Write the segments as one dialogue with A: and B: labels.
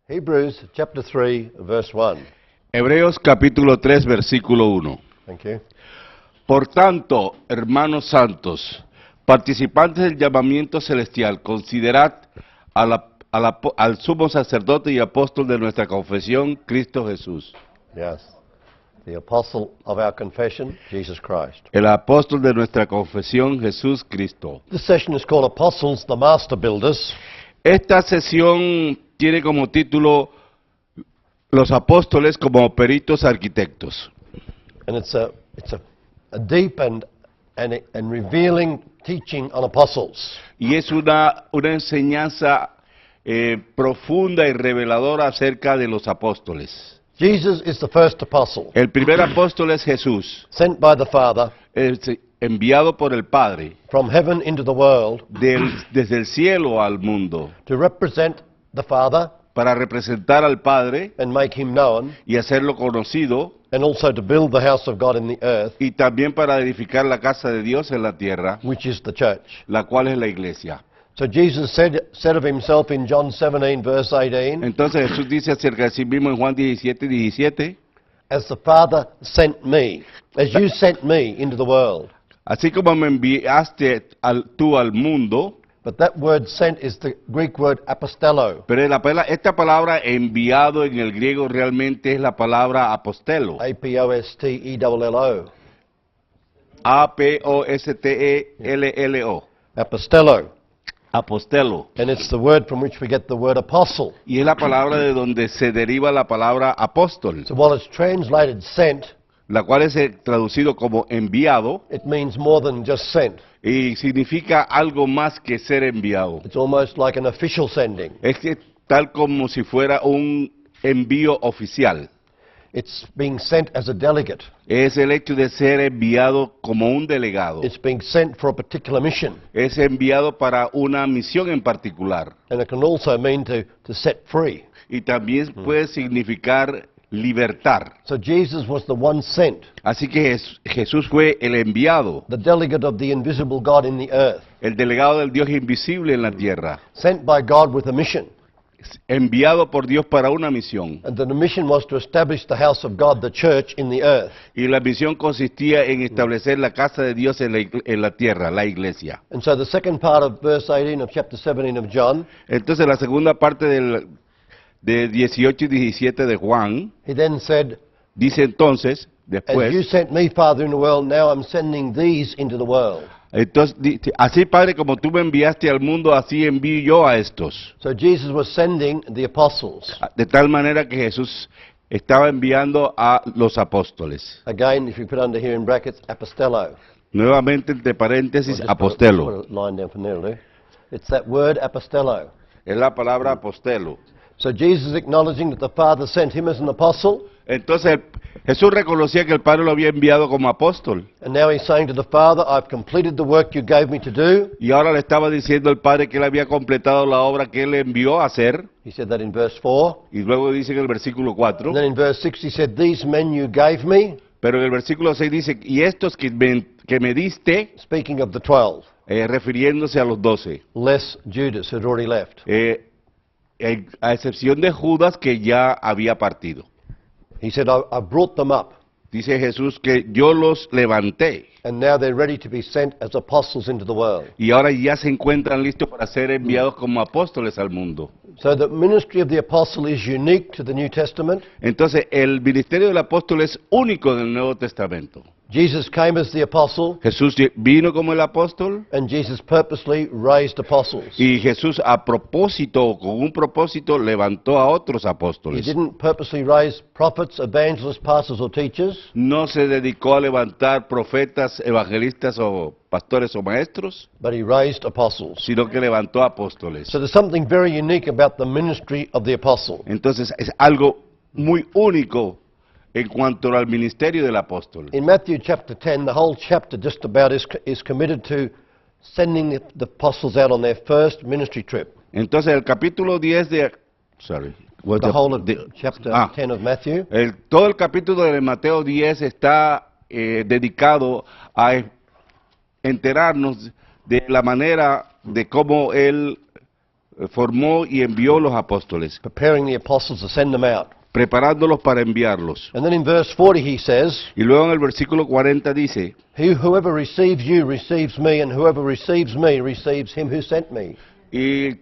A: Hebrews chapter 3, verse 1.
B: Hebreos capítulo 3, versículo 1.
A: Thank you.
B: Por tanto, hermanos santos, participantes del llamamiento celestial, considerad al sumo sacerdote y apóstol de nuestra confesión, Cristo Jesús.
A: Yes. The apostle of our confession, Jesus Christ.
B: El apóstol de nuestra confesión, Jesús Cristo.
A: This session is called Apostles, the Master Builders.
B: Esta sesión tiene como título Los apóstoles como peritos arquitectos.
A: And it's a deep and revealing teaching on apostles.
B: Y es una enseñanza profunda y reveladora acerca de los apóstoles.
A: Jesus is the first apostle,
B: El primer apóstol es Jesús,
A: sent by the Father
B: enviado por el Padre
A: from heaven into the world
B: desde el cielo al mundo
A: to represent the Father
B: para representar al Padre
A: and make him known,
B: y hacerlo conocido,
A: and also to build the house of God in the earth,
B: y también para edificar la casa de Dios en la tierra,
A: which is the church.
B: la cual es la iglesia.
A: So Jesus said of himself in John 17, verse 18,
B: Entonces Jesús dice acerca de sí mismo en Juan 17:17,
A: as the Father sent me, as you sent me into the world.
B: así como me enviaste tú al mundo.
A: But that word sent is the Greek word apostello,
B: Pero esta palabra enviado en el griego realmente es la palabra apostelo.
A: A-P-O-S-T-E-L-L-O.
B: A-P-O-S-T-E-L-L-O.
A: Apostello.
B: Apostelo.
A: And it's the word from which we get the word apostle.
B: Y es la palabra de donde se deriva la palabra apóstol,
A: So while it's translated sent,
B: la cual es traducido como enviado
A: it means more than just sent.
B: y significa algo más que ser enviado.
A: It's almost like an official sending.
B: Es que tal como si fuera un envío oficial.
A: It's being sent as a delegate.
B: Es el hecho de ser enviado como un delegado.
A: It's being sent for a particular mission.
B: Es enviado para una misión en particular.
A: And it can also mean to set free.
B: Y también puede significar libertar.
A: So Jesus was the one sent,
B: Así que Jesús fue el enviado,
A: the delegate of the invisible God in the earth,
B: el delegado del Dios invisible en la tierra,
A: sent by God with a mission.
B: enviado por Dios para una misión.
A: And the mission was to establish the house of God, the church, in the earth.
B: Y la misión consistía en establecer la casa de Dios en la tierra, la iglesia.
A: And so the second part of verse 18 of chapter 17 of John,
B: Entonces la segunda parte de 18 y 17 de Juan,
A: he then said,
B: dice entonces,
A: as you
B: después,
A: sent me, Father, in the world, now I'm sending these into the world.
B: entonces, así Padre como tú me enviaste al mundo, así envío yo a estos.
A: So Jesus was sending the apostles.
B: De tal manera que Jesús estaba enviando a los apóstoles.
A: Again, if you put under here in brackets, apostello.
B: Nuevamente, entre paréntesis,
A: Just
B: apostelo.
A: put a line down for now, it's that word apostello.
B: Es la palabra apostelo.
A: So Jesus acknowledging that the Father sent him as an apostle,
B: Entonces, Jesús reconocía que el Padre lo había enviado como apóstol.
A: and now he's saying to the Father, I've completed the work you gave me to do.
B: Y ahora le estaba diciendo al Padre que él había completado la obra que él le envió a hacer.
A: He said that in verse 4.
B: Y luego dice en el versículo 4.
A: And then in verse 6 he said, these men you gave me,
B: Pero en el versículo 6 dice, y estos que me diste,
A: speaking of the 12,
B: refiriéndose a los 12.
A: less Judas who had already left.
B: A excepción de Judas que ya había partido.
A: He said, I brought them up,
B: Dice Jesús que yo los levanté
A: and now they're ready to be sent as apostles into the world.
B: y ahora ya se encuentran listos para ser enviados como apóstoles al mundo.
A: So the ministry of the apostle is unique to the New Testament.
B: Entonces, el ministerio del apóstol es único en el Nuevo Testamento.
A: Jesus came as the apostle,
B: Jesús vino como el apóstol
A: and Jesus purposely raised apostles.
B: y Jesús a propósito, o con un propósito, levantó a otros
A: He
B: apóstoles.
A: didn't purposely raise prophets, evangelists, pastors, or teachers.
B: No se dedicó a levantar profetas, evangelistas o pastores o maestros,
A: But he raised apostles.
B: sino que levantó apóstoles.
A: So there's something very unique about the ministry of the apostle.
B: Entonces, es algo muy único en cuanto al ministerio del apóstol.
A: In Matthew chapter 10, the whole chapter just about is committed to sending the apostles out on their first ministry trip.
B: Entonces, el capítulo 10 de...
A: The whole of chapter 10 of Matthew.
B: Todo el capítulo de Mateo 10 está dedicado a enterarnos de la manera de cómo él formó y envió los apóstoles,
A: preparing the apostles to send them out.
B: preparándolos para enviarlos.
A: And then in verse 40 he says,
B: Y luego en el versículo 40 dice,
A: Whoever receives you receives me, and whoever receives me receives him who sent me.
B: y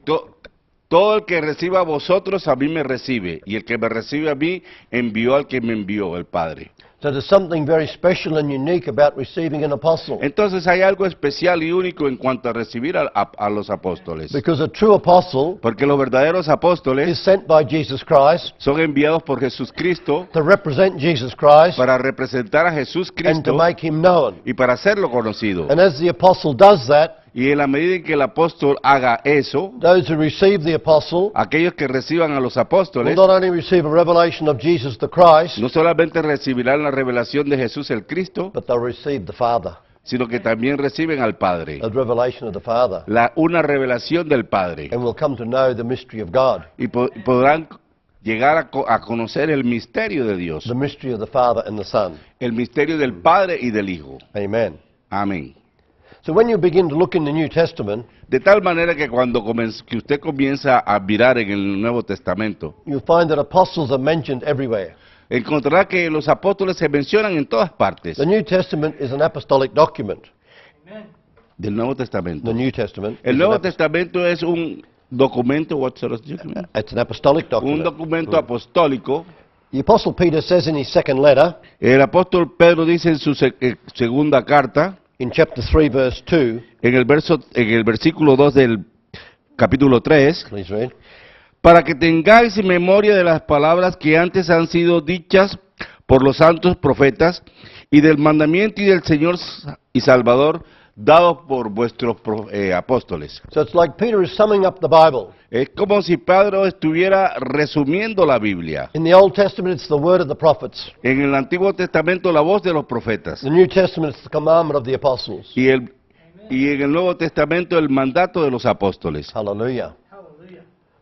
B: todo el que reciba a vosotros a mí me recibe, y el que me recibe a mí envió al que me envió, el Padre.
A: So there's something very special and unique about receiving an apostle.
B: Entonces hay algo especial y único en cuanto a recibir a los apóstoles.
A: Because a true apostle
B: Porque los verdaderos apóstoles
A: is sent by Jesus Christ
B: son enviados por Jesucristo
A: to represent Jesus Christ
B: para representar a
A: and to
B: Jesucristo
A: make him known.
B: y para hacerlo conocido.
A: And as the apostle does that,
B: Y en la medida en que el apóstol haga eso,
A: those who receive the apostle
B: aquellos que reciban a los
A: will
B: apóstoles
A: not only receive a revelation of Jesus the Christ,
B: no solamente recibirán la revelación de Jesús el Cristo,
A: but they'll receive the Father,
B: sino que también reciben al Padre,
A: a revelation of the Father,
B: una revelación del Padre,
A: and will come to know the mystery of God,
B: y podrán llegar a conocer el misterio de Dios,
A: the mystery of the Father and the Son.
B: el misterio del Padre y del Hijo.
A: Amen.
B: Amén.
A: So when you begin to look in the New Testament,
B: De tal manera que cuando que usted comienza a mirar en el Nuevo Testamento,
A: you'll find that apostles are mentioned everywhere.
B: encontrará que los apóstoles se mencionan en todas partes
A: The New Testament is an apostolic document.
B: del Nuevo Testamento.
A: The New Testament
B: El
A: is
B: Nuevo
A: an
B: Testamento es un documento,
A: it's an apostolic
B: un
A: document.
B: documento apostólico.
A: The Apostle Peter says in his second letter,
B: El apóstol Pedro dice en su segunda carta,
A: in chapter 3, verse 2,
B: en el versículo 2 del capítulo 3,
A: please read,
B: para que tengáis memoria de las palabras que antes han sido dichas por los santos profetas y del mandamiento y del Señor y Salvador dado por vuestros apóstoles.
A: So it's like Peter is summing up the Bible.
B: Es como si Pedro estuviera resumiendo la Biblia.
A: In the Old Testament, it's the word of the prophets.
B: En el Antiguo Testamento la voz de los profetas.
A: The New Testament, it's the commandment of the apostles.
B: Y en el Nuevo Testamento el mandato de los apóstoles.
A: Hallelujah.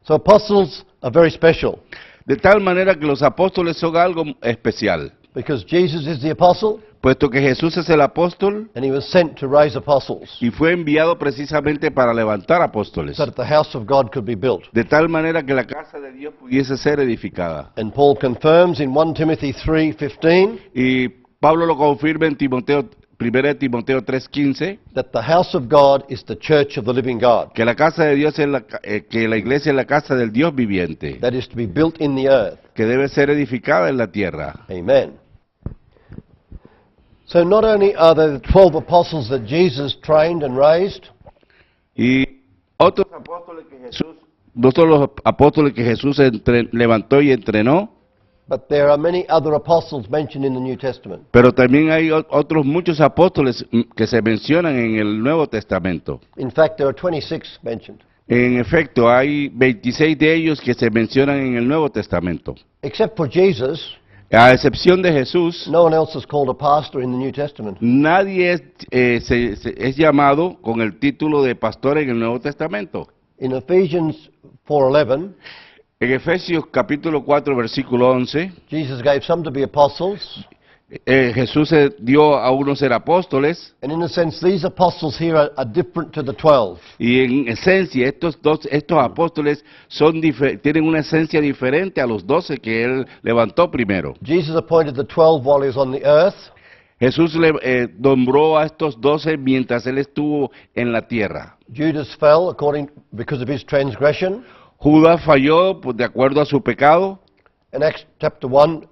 A: So apostles are very special
B: De tal manera que los apóstoles son algo especial.
A: because Jesus is the apostle
B: Puesto que Jesús es el apóstol
A: and he was sent to raise apostles
B: y fue enviado precisamente para levantar apóstoles.
A: so that the house of God could be built.
B: De tal manera que la casa de Dios pudiese ser edificada.
A: And Paul confirms in 1 Timothy 3:15
B: Y Pablo lo confirma en 1 Timoteo 3:15,
A: that the house of God is the church of the living God
B: que la casa de Dios es que la iglesia es la casa del Dios viviente,
A: that is to be built in the earth.
B: que debe ser edificada en la tierra.
A: Amen. So not only are there the 12 apostles that Jesus trained and raised,
B: Y otros apóstoles que Jesús, no solo los apóstoles que Jesús levantó y entrenó,
A: but there are many other apostles mentioned in the New Testament.
B: pero también hay otros muchos apóstoles que se mencionan en el Nuevo Testamento.
A: In fact, there are 26 mentioned.
B: En efecto, hay 26 de ellos que se mencionan en el Nuevo Testamento.
A: Except for Jesus,
B: A excepción de Jesús,
A: no one else is called a pastor in the New Testament.
B: nadie es llamado con el título de pastor en el Nuevo Testamento.
A: In Ephesians 4:11,
B: En Efesios capítulo 4, versículo 11,
A: Jesus gave some to be apostles,
B: Jesús dio a unos ser apóstoles,
A: and in a sense these apostles here are different to the 12.
B: y en esencia estos apóstoles tienen una esencia diferente a los 12 que él levantó primero.
A: Jesus appointed the 12 while he was on the earth,
B: Jesús nombró a estos 12 mientras él estuvo en la tierra.
A: Judas fell because of his transgression,
B: Judas falló de acuerdo a su pecado,
A: and Acts chapter 1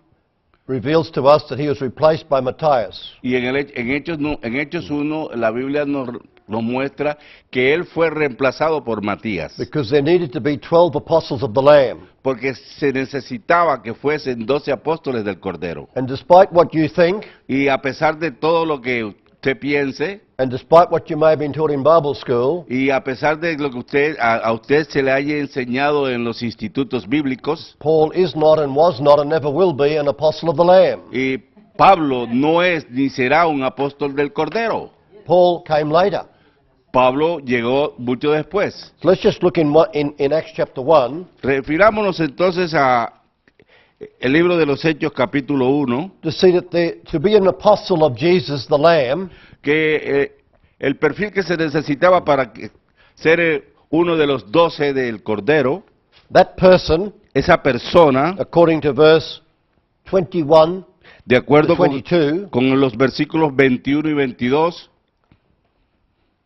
A: reveals to us that he was replaced by Matthias.
B: y en Hechos 1 la Biblia nos muestra que él fue reemplazado por Matías,
A: Because there needed to be 12 apostles of the Lamb.
B: porque se necesitaba que fuesen 12 apóstoles del Cordero.
A: And despite what you think,
B: Y a pesar de todo lo que usted piense,
A: and despite what you may have been taught in Bible school,
B: y a pesar de lo que a usted se le haya enseñado en los institutos bíblicos,
A: Paul is not and was not and never will be an apostle of the Lamb.
B: y Pablo no es ni será un apóstol del Cordero.
A: Paul came later.
B: Pablo llegó mucho después.
A: So let's just look in Acts chapter 1
B: Refirámonos entonces a el libro de los Hechos capítulo 1,
A: to see that to be an apostle of Jesus the Lamb,
B: que el perfil que se necesitaba para ser uno de los 12 del Cordero,
A: that person,
B: esa persona,
A: according to verse 21
B: de
A: to
B: acuerdo
A: 22,
B: con los versículos 21 y 22,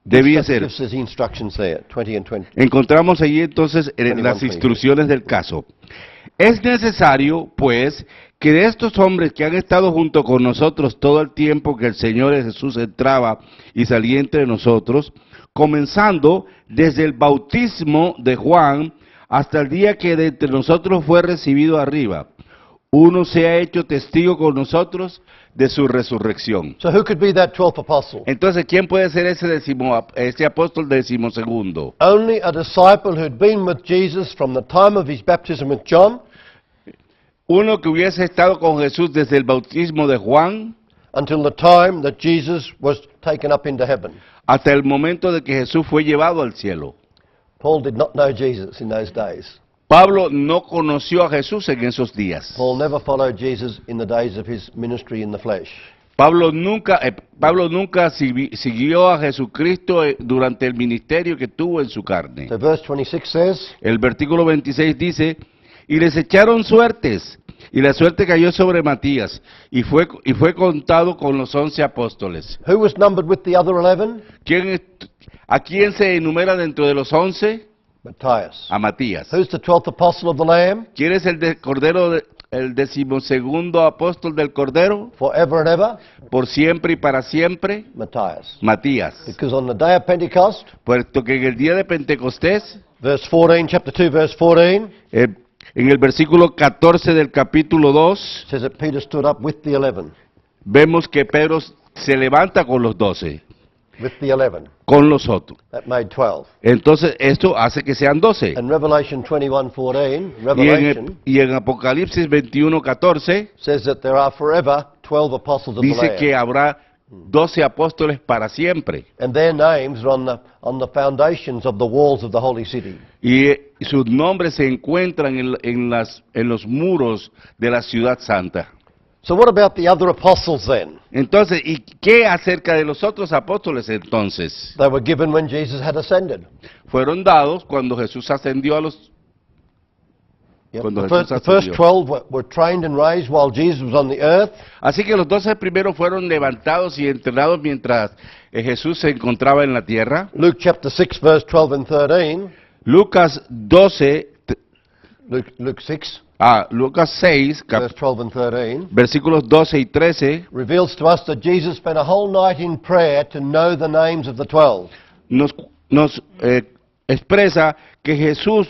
B: debía ser.
A: gives us the instructions there, 20 and 20.
B: Encontramos allí entonces
A: 21,
B: las
A: please.
B: instrucciones del caso. Es necesario, pues, que de estos hombres que han estado junto con nosotros todo el tiempo que el Señor Jesús entraba y salía entre nosotros, comenzando desde el bautismo de Juan hasta el día que de entre nosotros fue recibido arriba, uno se ha hecho testigo con nosotros de su resurrección.
A: So who could be that 12th apostle?
B: Entonces, ¿quién puede ser ese apóstol decimosegundo?
A: Only a disciple who'd been with Jesus from the time of his baptism with John
B: Uno que hubiese estado con Jesús desde el bautismo de Juan
A: until the time that Jesus was taken up into heaven.
B: hasta el momento de que Jesús fue llevado al cielo.
A: Paul did not know Jesus in those days.
B: Pablo no conoció a Jesús en esos días.
A: Paul never followed Jesus in the days of his ministry in the flesh.
B: Pablo nunca siguió a Jesucristo durante el ministerio que tuvo en su carne.
A: So verse 26 says,
B: El versículo 26 dice, y les echaron suertes, y la suerte cayó sobre Matías, y fue contado con los 11 apóstoles.
A: who was numbered with the other 11?
B: ¿A quién se enumera dentro de los 11?
A: Matthias.
B: A Matías.
A: Who's the 12th apostle of the Lamb?
B: ¿Quién es el decimosegundo apóstol del Cordero?
A: Forever and ever?
B: Por siempre y para siempre,
A: Matthias.
B: Matías.
A: Because on the day of Pentecost,
B: Puesto que en el día de Pentecostés,
A: verse 14, chapter 2, verse 14,
B: en el versículo 14 del capítulo 2,
A: says that Peter stood up with the 11.
B: vemos que Pedro se levanta con los 12,
A: With the 11.
B: con los otros.
A: That made 12.
B: Entonces, esto hace que sean 12.
A: And Revelation 21:14,
B: Y
A: Revelation,
B: y en Apocalipsis 21:14,
A: says that there are forever 12 apostles of the
B: dice que
A: Lamb.
B: habrá 12 apóstoles para siempre.
A: And their names are on the foundations of the walls of the holy city.
B: Y sus nombres se encuentran en los muros de la ciudad santa.
A: So what about the other apostles then?
B: Entonces, ¿y qué acerca de los otros apóstoles entonces?
A: They were given when Jesus had ascended.
B: Fueron dados cuando Jesús ascendió a los...
A: Yep.
B: Cuando
A: The
B: Jesús
A: first 12
B: ascendió.
A: were trained and raised while Jesus was on the earth.
B: Así que los 12 primeros fueron levantados y entrenados mientras Jesús se encontraba en la tierra.
A: Luke chapter 6, verse 12 and 13.
B: Lucas 12,
A: Luke 6,
B: Lucas 6,
A: verse 12 and 13.
B: versículos 12 y 13,
A: Reveals to us that Jesus spent a whole night in prayer to know the names of the 12.
B: nos expresa que Jesús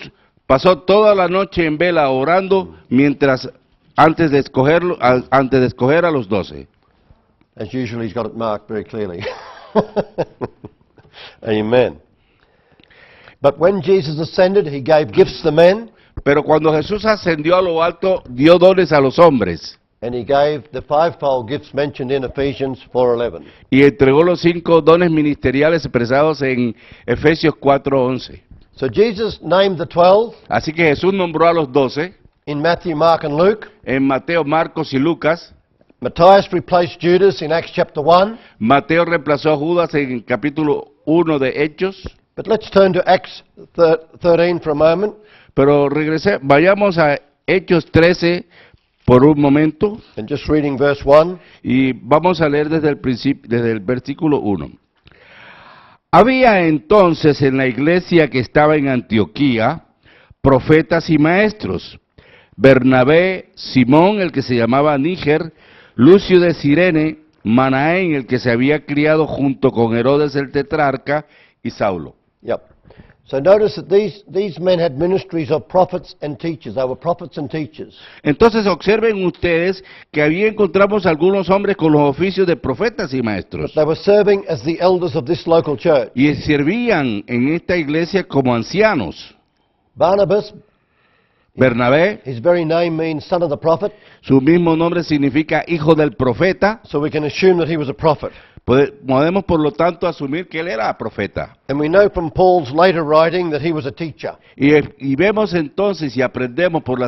B: pasó toda la noche en vela orando antes de escoger a los 12.
A: As usual, he's got it marked very clearly. Amen. But when Jesus ascended, he gave gifts to men,
B: Pero cuando Jesús ascendió a lo alto, dio dones a los hombres
A: and he gave the fivefold gifts mentioned in Ephesians 4:11.
B: y entregó los 5 dones ministeriales expresados en Efesios 4:11.
A: So Jesus named the 12
B: Así que Jesús nombró a los 12
A: in Matthew, Mark, and Luke.
B: en Mateo, Marcos y Lucas.
A: Matthias replaced Judas in Acts chapter 1.
B: Mateo reemplazó a Judas en el capítulo 1 de Hechos.
A: But let's turn to Acts 13 for a moment.
B: Pero vayamos a Hechos 13 por un momento
A: And just reading verse 1.
B: y vamos a leer desde el versículo 1. Había entonces en la iglesia que estaba en Antioquía profetas y maestros: Bernabé, Simón, el que se llamaba Níger, Lucio de Cirene, Manaén, el que se había criado junto con Herodes el tetrarca, y Saulo.
A: Yep. So notice that these men had ministries of prophets and teachers. They were prophets and teachers.
B: Entonces observen ustedes que ahí encontramos algunos hombres con los oficios de profetas y maestros.
A: They were serving as the elders of this local church.
B: Y servían en esta iglesia como ancianos.
A: Barnabas,
B: Bernabé,
A: his very name means son of the prophet,
B: su mismo nombre significa hijo del profeta.
A: so we can assume that he was a prophet.
B: Podemos por lo tanto asumir que él era profeta.
A: And we know from Paul's later writing that he was a teacher.
B: Y vemos entonces y aprendemos por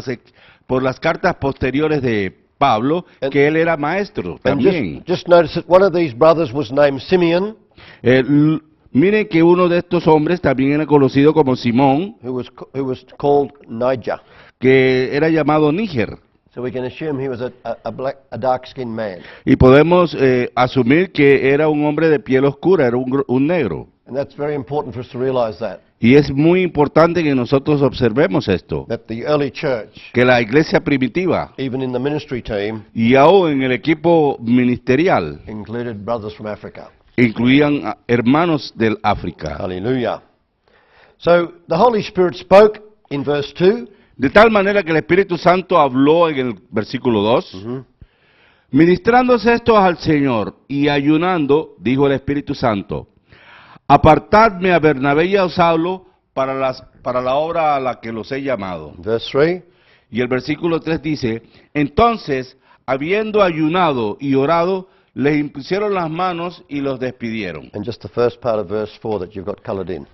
B: las cartas posteriores de Pablo que él era maestro
A: And
B: también.
A: just notice that one of these brothers was named Simeon,
B: Miren que uno de estos hombres también era conocido como Simón,
A: who was called Niger.
B: que era llamado Níger.
A: So we can assume he was a dark-skinned man.
B: Y podemos asumir que era un hombre de piel oscura, era un negro.
A: And that's very important for us to realize that
B: Y es muy importante que nosotros observemos esto,
A: the early church,
B: que la iglesia primitiva,
A: even in the ministry team,
B: y aún en el equipo ministerial,
A: included brothers from Africa.
B: incluían a hermanos del África.
A: Hallelujah. So the Holy Spirit spoke in verse 2.
B: De tal manera que el Espíritu Santo habló en el versículo 2, ministrándose estos al Señor y ayunando, dijo el Espíritu Santo, apartadme a Bernabé y a Saulo para la obra a la que los he llamado.
A: Verse 3.
B: Y el versículo 3 dice, entonces, habiendo ayunado y orado, les impusieron las manos y los despidieron.
A: And just the first part of verse 4 that you've got colored in.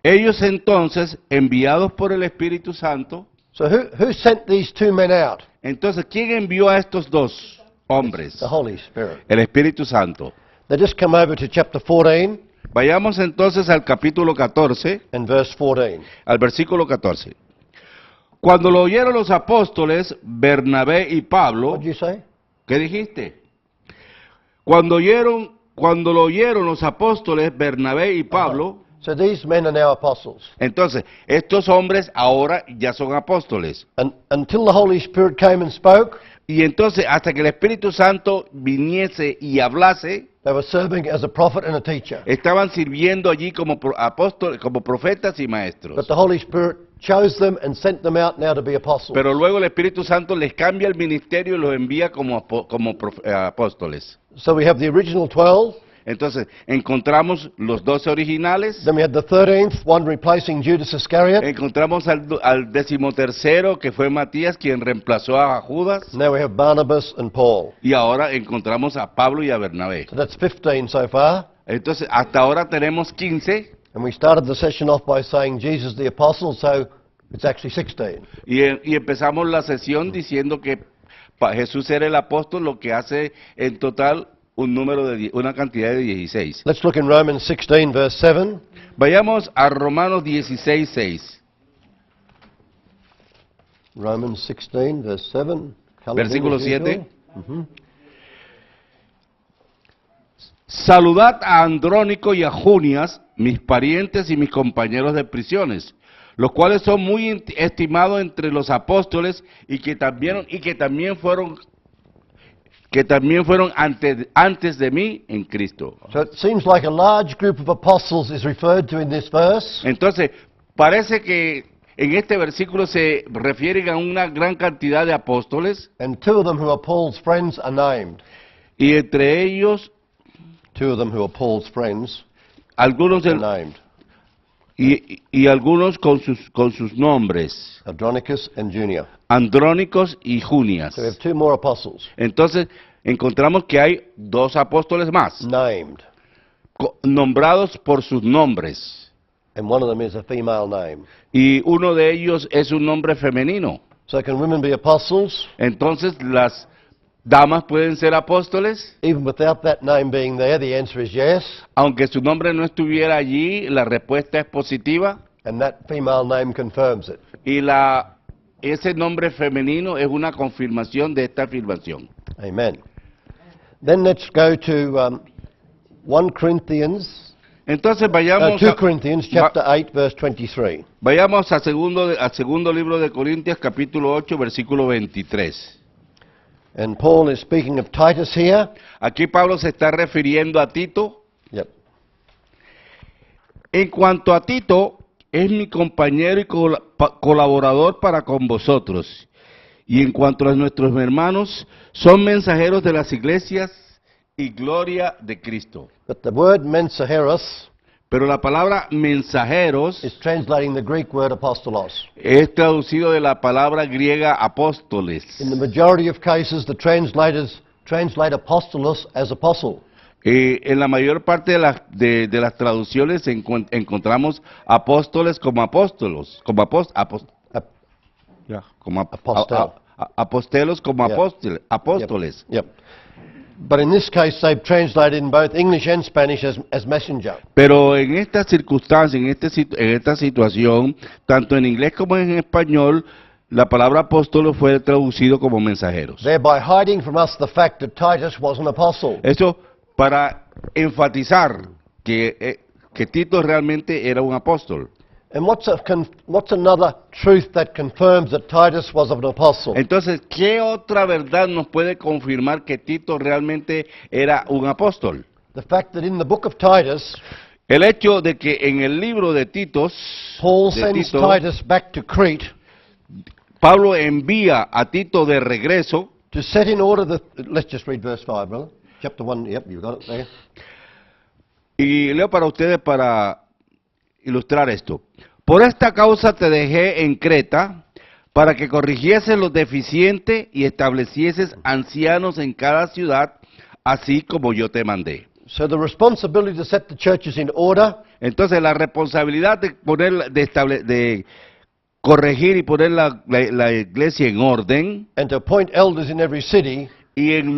B: Ellos entonces, enviados por el Espíritu Santo,
A: So who sent these two men out?
B: entonces, ¿quién envió a estos dos hombres?
A: The Holy Spirit.
B: El Espíritu Santo.
A: They just come over to chapter 14
B: Vayamos entonces al capítulo 14,
A: and verse 14.
B: al versículo 14. Cuando lo oyeron los apóstoles, Bernabé y Pablo,
A: What did you say?
B: ¿qué dijiste? Cuando lo oyeron los apóstoles, Bernabé y Pablo,
A: So these men are now apostles.
B: entonces, estos hombres ahora ya son apóstoles.
A: And until the Holy Spirit came and spoke,
B: Y entonces, hasta que el Espíritu Santo viniese y hablase,
A: they were serving as a prophet and a teacher.
B: estaban sirviendo allí como apóstoles, como profetas y maestros.
A: But the Holy Spirit chose them and sent them out now to be apostles.
B: Pero luego el Espíritu Santo les cambia el ministerio y los envía como apóstoles.
A: So we have the original 12,
B: Entonces, encontramos los 12 originales,
A: then we had the 13th, one replacing Judas Iscariot.
B: encontramos al 13º, que fue Matías, quien reemplazó a Judas,
A: Now we have Barnabas and Paul.
B: y ahora encontramos a Pablo y a Bernabé.
A: So that's 15 so far.
B: Entonces, hasta ahora tenemos 15,
A: And we started the session off by saying Jesus the apostle, so it's actually 16.
B: y empezamos la sesión diciendo que Jesús era el apóstol, lo que hace en total una cantidad de 16.
A: Let's look in Romans 16 verse 7.
B: Vayamos a Romanos 16, 6.
A: Romans 16 verse 7. Colored in
B: Versículo
A: as
B: 7.
A: usual.
B: Saludad a Andrónico y a Junias, mis parientes y mis compañeros de prisiones, los cuales son muy estimados entre los apóstoles y que también fueron antes de mí en Cristo.
A: So it seems like a large group of apostles is referred to in this verse.
B: Entonces, parece que en este versículo se refieren a una gran cantidad de apóstoles,
A: And two of them who are Paul's friends are named.
B: y entre ellos
A: Two of them who are Paul's friends
B: algunos
A: are named.
B: y algunos con sus nombres,
A: Andronicus and Junior.
B: Andrónicos y Junias.
A: So we have two more apostles
B: Entonces, encontramos que hay dos apóstoles más,
A: named.
B: nombrados por sus nombres,
A: And one of them is a female name.
B: y uno de ellos es un nombre femenino.
A: So can women be apostles
B: Entonces, las damas pueden ser apóstoles,
A: even without that name being there? The answer is yes.
B: aunque su nombre no estuviera allí, la respuesta es positiva,
A: And that female name confirms it.
B: y ese nombre femenino es una confirmación de esta afirmación.
A: Amen. Then let's go to 1 Corinthians,
B: Entonces vayamos
A: 2 Corinthians chapter 8 verse 23.
B: vayamos al segundo libro de Corintios, capítulo 8, versículo 23.
A: And Paul is speaking of Titus here.
B: Aquí Pablo se está refiriendo a Tito.
A: Yep.
B: En cuanto a Tito, es mi compañero y colaborador para con vosotros. Y en cuanto a nuestros hermanos, son mensajeros de las iglesias y gloria de Cristo.
A: But the word mensajeros
B: Pero la palabra mensajeros
A: is translating the Greek word apostolos.
B: es traducido de la palabra griega apóstoles.
A: In the majority of cases, the translators translate apostolos as apostle.
B: En la mayor parte de las traducciones encontramos apóstoles como apóstolos, como
A: Apostel.
B: apostelos como
A: Yeah.
B: apóstoles.
A: Yep. But in this case, they've translated in both English and Spanish as messenger.
B: Pero en esta circunstancia, en esta situación, tanto en inglés como en español, la palabra apóstolo fue traducido como mensajeros.
A: Thereby hiding from us the fact that Titus was an apostle.
B: Eso para enfatizar que Tito realmente era un apóstol.
A: And what's another truth that confirms that Titus was an apostle?
B: Entonces, ¿qué otra verdad nos puede confirmar que Tito realmente era un apóstol?
A: The fact that in the book of Titus,
B: El hecho de que en el libro de
A: Paul sends
B: Tito,
A: Titus back to Crete
B: Pablo envía a Tito de regreso
A: to set in order let's just read verse 5, brother. Chapter 1, yep, you've got it there.
B: y leo para ustedes para ilustrar esto. Por esta causa te dejé en Creta para que corrigieses lo deficiente y establecieses ancianos en cada ciudad, así como yo te mandé.
A: So the responsibility to set the churches in order
B: Entonces la responsabilidad de poner, de corregir y poner la iglesia en orden
A: and to appoint elders in every city
B: y en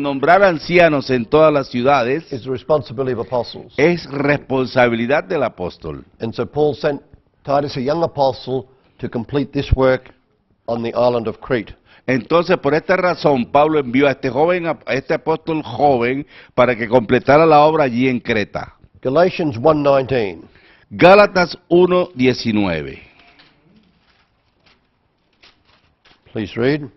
B: nombrar ancianos en todas las ciudades
A: is the responsibility of apostles.
B: es responsabilidad del apóstol.
A: And so Paul sent Titus, a young apostle, to complete this work on the island of Crete.
B: Entonces, por esta razón, Pablo envió a este apóstol joven para que completara la obra allí en Creta.
A: Galatians 1:19.
B: Gálatas 1:19.
A: Please read.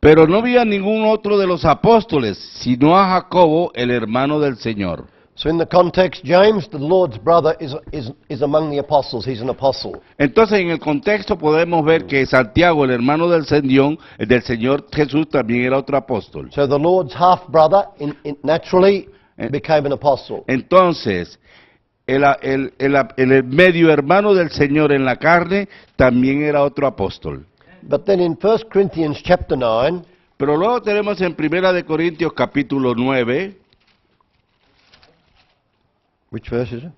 B: Pero no vi a ningún otro de los apóstoles, sino a Jacobo, el hermano del Señor.
A: So in the context, James, the Lord's brother, is among the apostles. He's an apostle.
B: Entonces, en el contexto podemos ver que Santiago, el hermano del Señor Jesús, también era otro apóstol.
A: So the Lord's half-brother naturally became an apostle.
B: Entonces, el medio hermano del Señor en la carne también era otro apóstol.
A: But then in 1 Corinthians chapter 9,
B: Pero luego tenemos en Primera de Corintios capítulo 9,
A: which verse is it?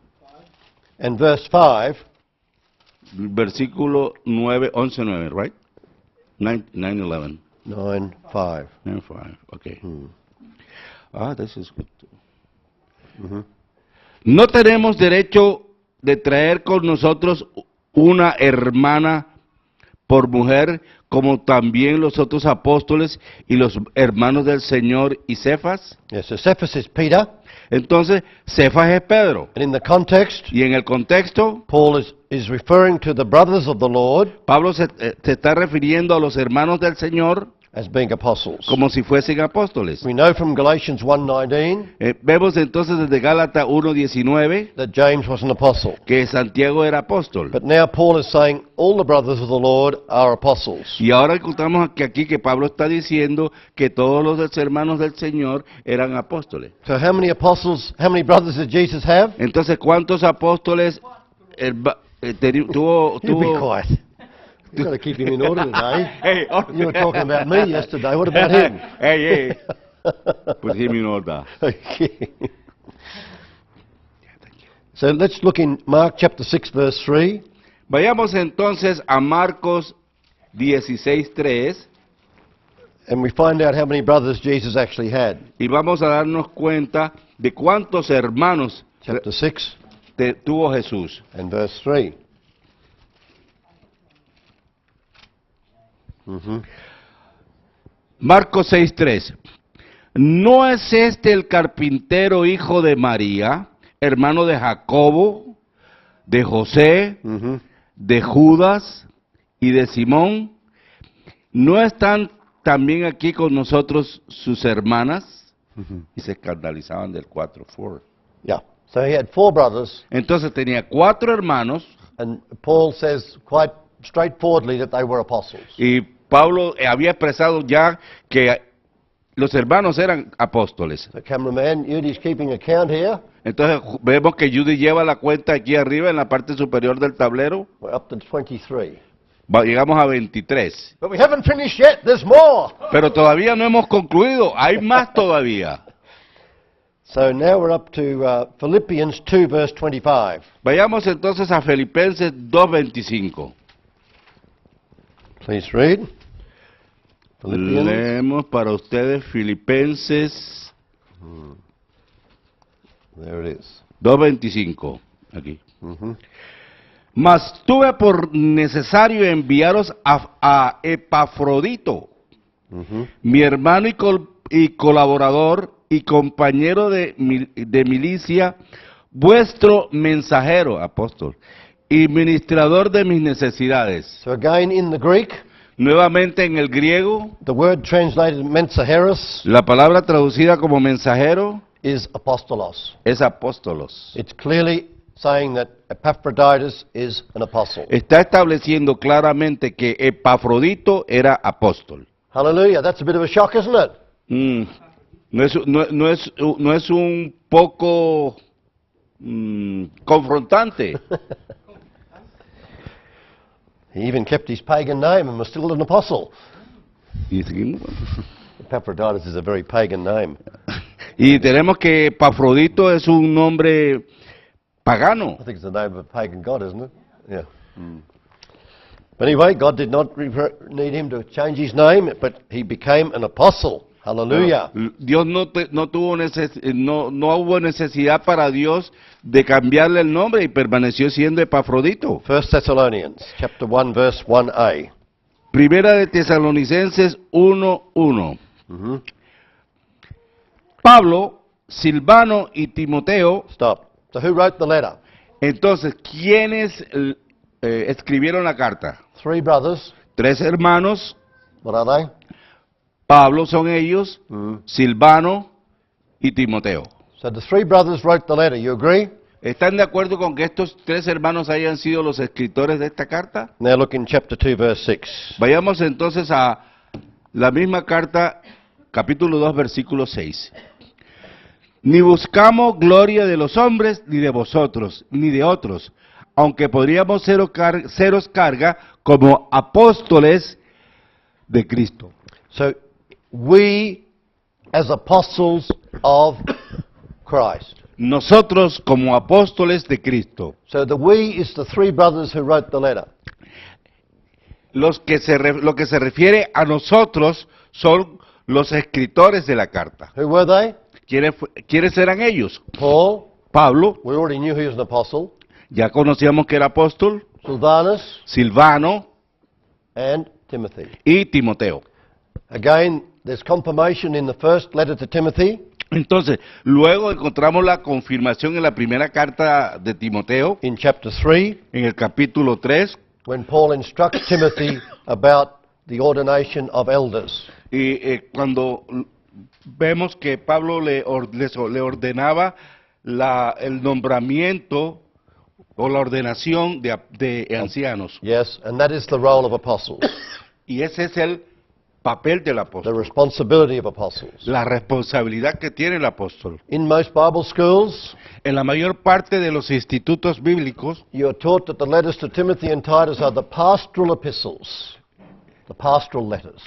A: And verse 5,
B: versículo 9, 11-9, right? 9-11.
A: 9:5.
B: 9-5, okay. This is good. No tenemos derecho de traer con nosotros una hermana por mujer, como también los otros apóstoles y los hermanos del Señor y Cefas.
A: Yes, so Cephas is Peter,
B: Entonces, Cefas es Pedro.
A: and in the context,
B: Y en el contexto,
A: Paul is referring to the brothers of the Lord
B: Pablo se está refiriendo a los hermanos del Señor
A: as being apostles.
B: como si fuesen apóstoles.
A: We know from Galatians 1:19
B: Vemos entonces desde Gálatas 1:19
A: that James was an apostle.
B: que Santiago era apóstol.
A: But now Paul is saying all the brothers of the Lord are apostles.
B: Y ahora encontramos aquí que Pablo está diciendo que todos los hermanos del Señor eran apóstoles.
A: So how many brothers did Jesus have?
B: Entonces, ¿cuántos apóstoles tuvo?
A: You be quiet. You've got to keep him in order today.
B: Hey,
A: You were talking about me yesterday. What about him?
B: hey, put him in order.
A: Okay. So let's look in Mark chapter 6 verse 3.
B: Vayamos entonces a Marcos 16:3
A: And we find out how many brothers Jesus actually had.
B: y vamos a darnos cuenta de cuántos hermanos
A: Chapter 6
B: tuvo Jesús.
A: and verse 3.
B: Marcos 6:3. ¿No es este el carpintero hijo de María, hermano de Jacobo, de José, de Judas y de Simón? ¿No están también aquí con nosotros sus hermanas? Y se escandalizaban del 4.
A: Yeah. So he had 4 brothers,
B: Entonces tenía 4 hermanos
A: and Paul says quite straightforwardly that they were apostles.
B: y Pablo había expresado ya que los hermanos eran apóstoles.
A: So cameraman, Yudi's keeping a count here.
B: Entonces vemos que Judy lleva la cuenta aquí arriba en la parte superior del tablero.
A: We're up to 23.
B: Llegamos a 23.
A: But we haven't finished yet. There's more.
B: Pero todavía no hemos concluido. Hay más todavía.
A: So now we're up to Philippians 2 verse 25.
B: Vayamos entonces a Filipenses 2:25.
A: Please read. Philippians.
B: Leemos para ustedes Filipenses
A: There it is.
B: 2:25. Aquí.
A: Mhm.
B: Mas tuve por necesario enviaros a Epafrodito,
A: Mhm.
B: mi hermano y colaborador y compañero de milicia, vuestro mensajero, apóstol, y ministrador de mis necesidades.
A: So again in the Greek,
B: Nuevamente en el griego,
A: the word translated mensajeros
B: la palabra traducida como mensajero
A: is apostolos.
B: es apóstolos.
A: It's clearly saying that Epaphroditus is an apostle.
B: Está estableciendo claramente que Epafrodito era apóstol.
A: Hallelujah. That's a bit of a shock, isn't it?
B: No es un poco confrontante.
A: He even kept his pagan name and was still an apostle.
B: Y seguimos.
A: Epaphroditus is a very pagan name.
B: Y tenemos que Epafrodito es un nombre pagano.
A: I think it's the name of a pagan god, isn't it? Yeah. But anyway, God did not need him to change his name, but he became an apostle. Hallelujah.
B: Dios no hubo necesidad para Dios de cambiarle el nombre y permaneció siendo Epafrodito.
A: 1 Thessalonians chapter 1 verse 1a.
B: Primera de Tesalonicenses 1:1.
A: Mhm.
B: Pablo, Silvano y Timoteo.
A: Stop. So who wrote the letter?
B: Entonces, ¿quiénes escribieron la carta?
A: 3 brothers.
B: 3 hermanos.
A: What are they?
B: Pablo son ellos, Silvano y Timoteo.
A: So the 3 brothers wrote the letter. You agree?
B: ¿Están de acuerdo con que estos 3 hermanos hayan sido los escritores de esta carta?
A: Now look in chapter 2 verse 6.
B: Vayamos entonces a la misma carta, capítulo 2, versículo 6. Ni buscamos gloria de los hombres, ni de vosotros, ni de otros, aunque podríamos seros carga como apóstoles de Cristo.
A: So we as apostles of Christ.
B: Nosotros como apóstoles de Cristo.
A: So the we is the 3 brothers who wrote the letter.
B: Lo que se refiere a nosotros son los escritores de la carta.
A: Who were they?
B: ¿Quiénes eran ellos?
A: Paul.
B: Pablo,
A: We already knew he was an apostle.
B: ya conocíamos que era apóstol,
A: Silvanus
B: Silvano
A: and Timothy.
B: y Timoteo.
A: Again, there's confirmation in the first letter to Timothy.
B: Entonces, luego encontramos la confirmación en la primera carta de Timoteo,
A: In chapter 3,
B: en el capítulo 3,
A: when Paul instructs Timothy about the ordination of elders.
B: y cuando vemos que Pablo le ordenaba el nombramiento o la ordenación de ancianos.
A: Yes, and that is the role of apostles,
B: Y ese es el papel del
A: the
B: apóstol,
A: responsibility of apostles.
B: la responsabilidad que tiene el apóstol.
A: In most Bible schools,
B: En la mayor parte de los institutos bíblicos,
A: you are taught that the letters to Timothy and Titus are the pastoral epistles, the pastoral letters.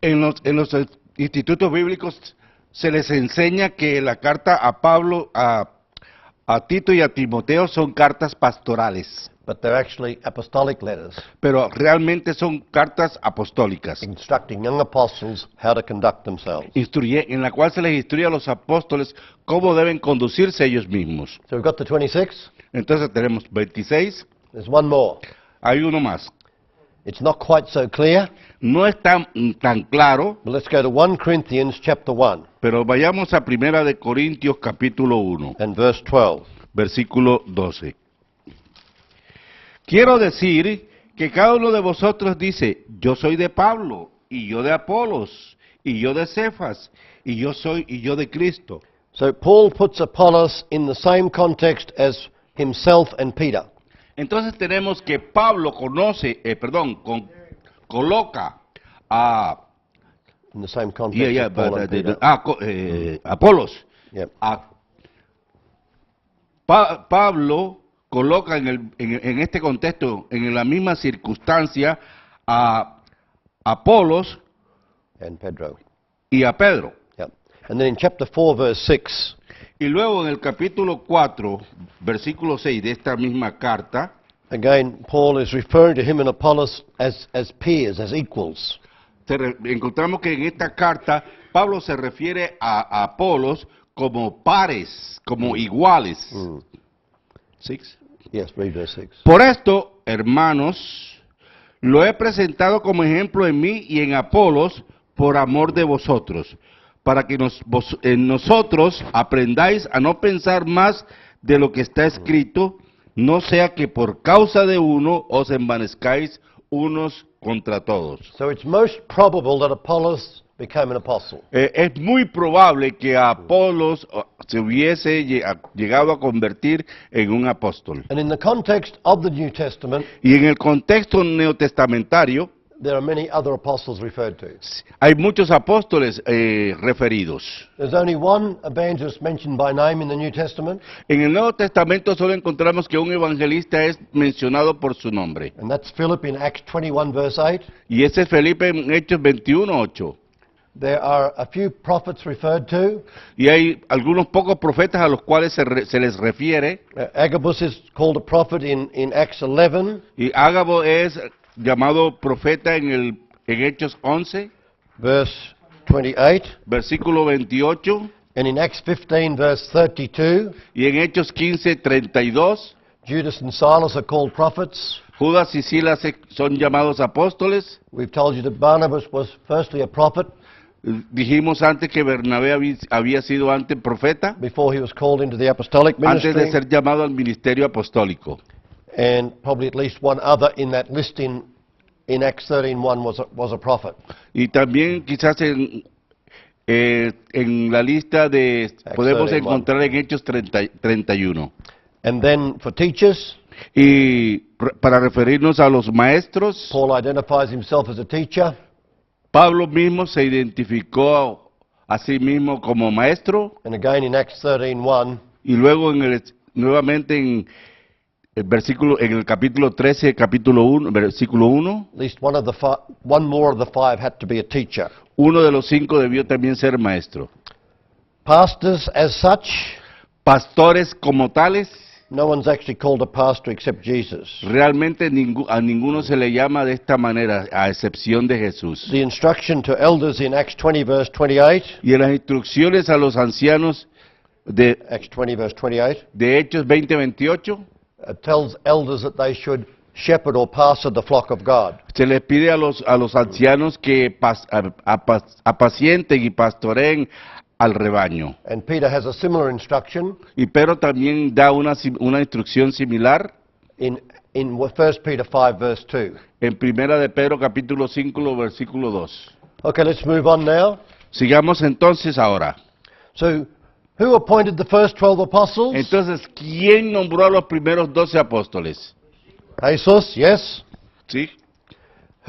B: en los institutos bíblicos se les enseña que la carta a Pablo, a Tito y a Timoteo son cartas pastorales,
A: But they're actually apostolic letters,
B: pero realmente son cartas apostólicas,
A: instructing young apostles how to conduct themselves.
B: en la cual se les instruye a los apóstoles cómo deben conducirse ellos mismos.
A: So we've got the 26.
B: Entonces tenemos 26,
A: There's one more.
B: hay uno más.
A: It's not quite so clear,
B: No es tan claro,
A: but let's go to 1 Corinthians chapter 1
B: pero vayamos a Primera de Corintios capítulo 1,
A: and verse 12.
B: versículo 12. Quiero decir que cada uno de vosotros dice, yo soy de Pablo, y yo de Apolos, y yo de Cefas, y yo de Cristo.
A: So Paul puts Apollos in the same context as himself and Peter.
B: Entonces tenemos que Pablo coloca a
A: In the same context as Paul and Peter.
B: Apolos.
A: Yep.
B: Pablo coloca en este contexto, en la misma circunstancia, a Apolos
A: And Pedro.
B: y a Pedro.
A: Yep. And then in chapter 4 verse 6,
B: Y luego en el capítulo 4, versículo 6 de esta misma carta,
A: again Paul is referring to him and Apollos as peers, as equals.
B: encontramos que en esta carta Pablo se refiere a Apolos como pares, como iguales. 6.
A: Yes, read verse 6.
B: Por esto, hermanos, lo he presentado como ejemplo en mí y en Apolos por amor de vosotros, para que nosotros aprendáis a no pensar más de lo que está escrito, no sea que por causa de uno os envanezcáis unos contra todos.
A: So it's most probable that Apollos became an apostle.
B: Es muy probable que Apolos se hubiese llegado a convertir en un apóstol.
A: And in the context of the New Testament,
B: Y en el contexto neotestamentario,
A: there are many other apostles referred to.
B: hay muchos apóstoles referidos.
A: There's only one evangelist mentioned by name in the New Testament,
B: En el Nuevo Testamento solo encontramos que un evangelista es mencionado por su nombre.
A: and that's Philip in Acts 21 verse 8.
B: Y ese es Felipe en Hechos 21:8.
A: There are a few prophets referred to.
B: Y hay algunos pocos profetas a los cuales se les refiere.
A: Agabus is called a prophet in Acts 11,
B: Y Ágabo es llamado profeta en Hechos 11,
A: verse 28,
B: versículo 28.
A: and in Acts 15 verse 32,
B: Y en Hechos 15:32,
A: Judas and Silas are called prophets.
B: Judas y Silas son llamados apóstoles.
A: We've told you that Barnabas was firstly a prophet
B: Dijimos antes que Bernabé había sido antes profeta,
A: before he was called into the apostolic
B: antes de
A: ministry,
B: ser llamado al ministerio apostólico.
A: and probably at least one other in that list in Acts 13:1 was a prophet.
B: Y también quizás en la lista podemos
A: 31.
B: encontrar en Hechos 31.
A: And then for teachers,
B: Y para referirnos a los maestros,
A: Paul identifies himself as a teacher.
B: Pablo mismo se identificó a sí mismo como maestro,
A: And again in Acts 13:1,
B: y luego nuevamente en el capítulo 13, capítulo 1, versículo 1,
A: at least one more of the five had to be a teacher.
B: uno de los 5 debió también ser maestro.
A: Pastors as such,
B: Pastores como tales,
A: no one's actually called a pastor except Jesus.
B: realmente a ninguno se le llama de esta manera, a excepción de Jesús.
A: The instruction to elders in Acts 20 verse 28,
B: Y en las instrucciones a los ancianos
A: Acts 20 verse 28,
B: de Hechos 20:28,
A: tells elders that they should shepherd or pastor the flock of God.
B: se les pide a los ancianos que apacienten y pastoreen al rebaño.
A: And Peter has a similar instruction
B: Y Pedro también da una instrucción similar
A: in 1 Peter 5 verse 2.
B: en Primera de Pedro capítulo 5 versículo 2.
A: Okay, let's move on now.
B: Sigamos entonces ahora.
A: So, who appointed the first 12 apostles?
B: Entonces, ¿quién nombró a los primeros 12 apóstoles?
A: Jesus, yes.
B: ¿Sí?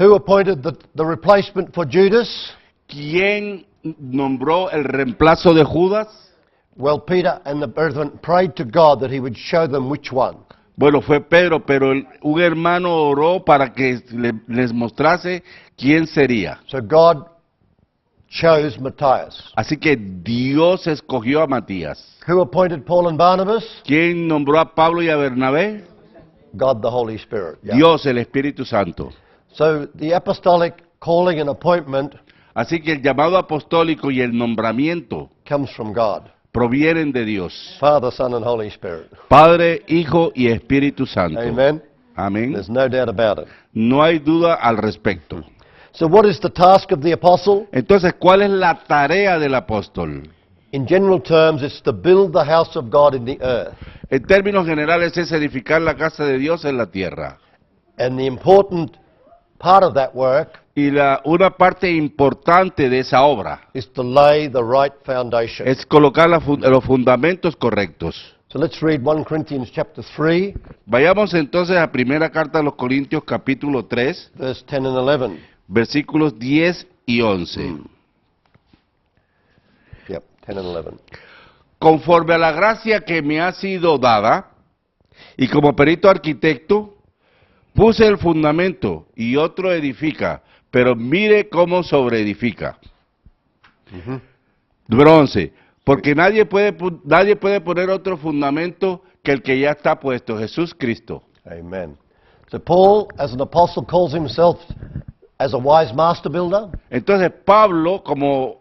A: Who appointed the replacement for Judas?
B: ¿Quién nombró el reemplazo de Judas?
A: Well, Peter and the brethren prayed to God that he would show them which one.
B: Bueno, fue Pedro, pero un hermano oró para que les mostrase quién sería.
A: So God chose Matthias.
B: Así que Dios escogió a Matías.
A: Who appointed Paul and Barnabas?
B: ¿Quién nombró a Pablo y a Bernabé?
A: God the Holy Spirit. Yeah.
B: Dios, el Espíritu Santo.
A: So the apostolic calling and appointment
B: Así que el llamado apostólico y el nombramiento
A: comes from God.
B: provienen de Dios.
A: Father, Son, and Holy Spirit.
B: Padre, Hijo y Espíritu Santo.
A: Amen.
B: Amén.
A: There's no doubt about it.
B: No hay duda al respecto.
A: So what is the task of the apostle?
B: Entonces, ¿cuál es la tarea del apóstol?
A: In general terms, it's to build the house of God in the earth.
B: En términos generales es edificar la casa de Dios en la tierra.
A: And the important part of that work
B: Y una parte importante de esa obra
A: is to lay the right foundation.
B: es colocar los fundamentos correctos.
A: So let's read 1 Corinthians chapter 3,
B: Vayamos entonces a primera carta a los Corintios capítulo 3,
A: verse 10 and 11.
B: versículos 10 y 11.
A: Yep, 10 and 11.
B: Conforme a la gracia que me ha sido dada, y como perito arquitecto, puse el fundamento y otro edifica, pero mire cómo sobreedifica. Número 11. Porque nadie puede poner otro fundamento que el que ya está puesto, Jesús Cristo.
A: Amen. So Paul, as an apostle, calls himself as a wise master builder.
B: Entonces Pablo, como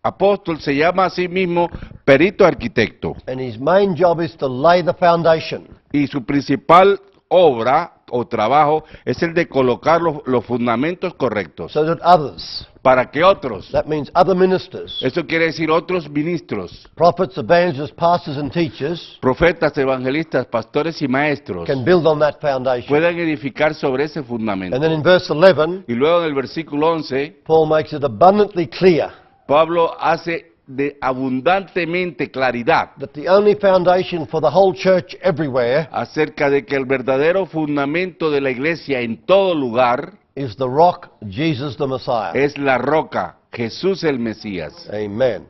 B: apóstol, se llama a sí mismo perito arquitecto.
A: And his main job is to lay the foundation
B: Y su principal obra o trabajo es el de colocar los fundamentos correctos
A: so that others,
B: para que otros,
A: that means other ministers,
B: eso quiere decir otros ministros,
A: prophets, evangelists, pastors and teachers,
B: profetas, evangelistas, pastores y maestros,
A: can build on that foundation.
B: puedan edificar sobre ese fundamento.
A: And then in verse 11,
B: Y luego en el versículo 11,
A: Paul makes it abundantly clear
B: Pablo hace de abundantemente claridad
A: that the only foundation for the whole church everywhere
B: acerca de que el verdadero fundamento de la iglesia en todo lugar
A: is the rock, Jesus the Messiah.
B: es la roca, Jesús el Mesías.
A: Amen.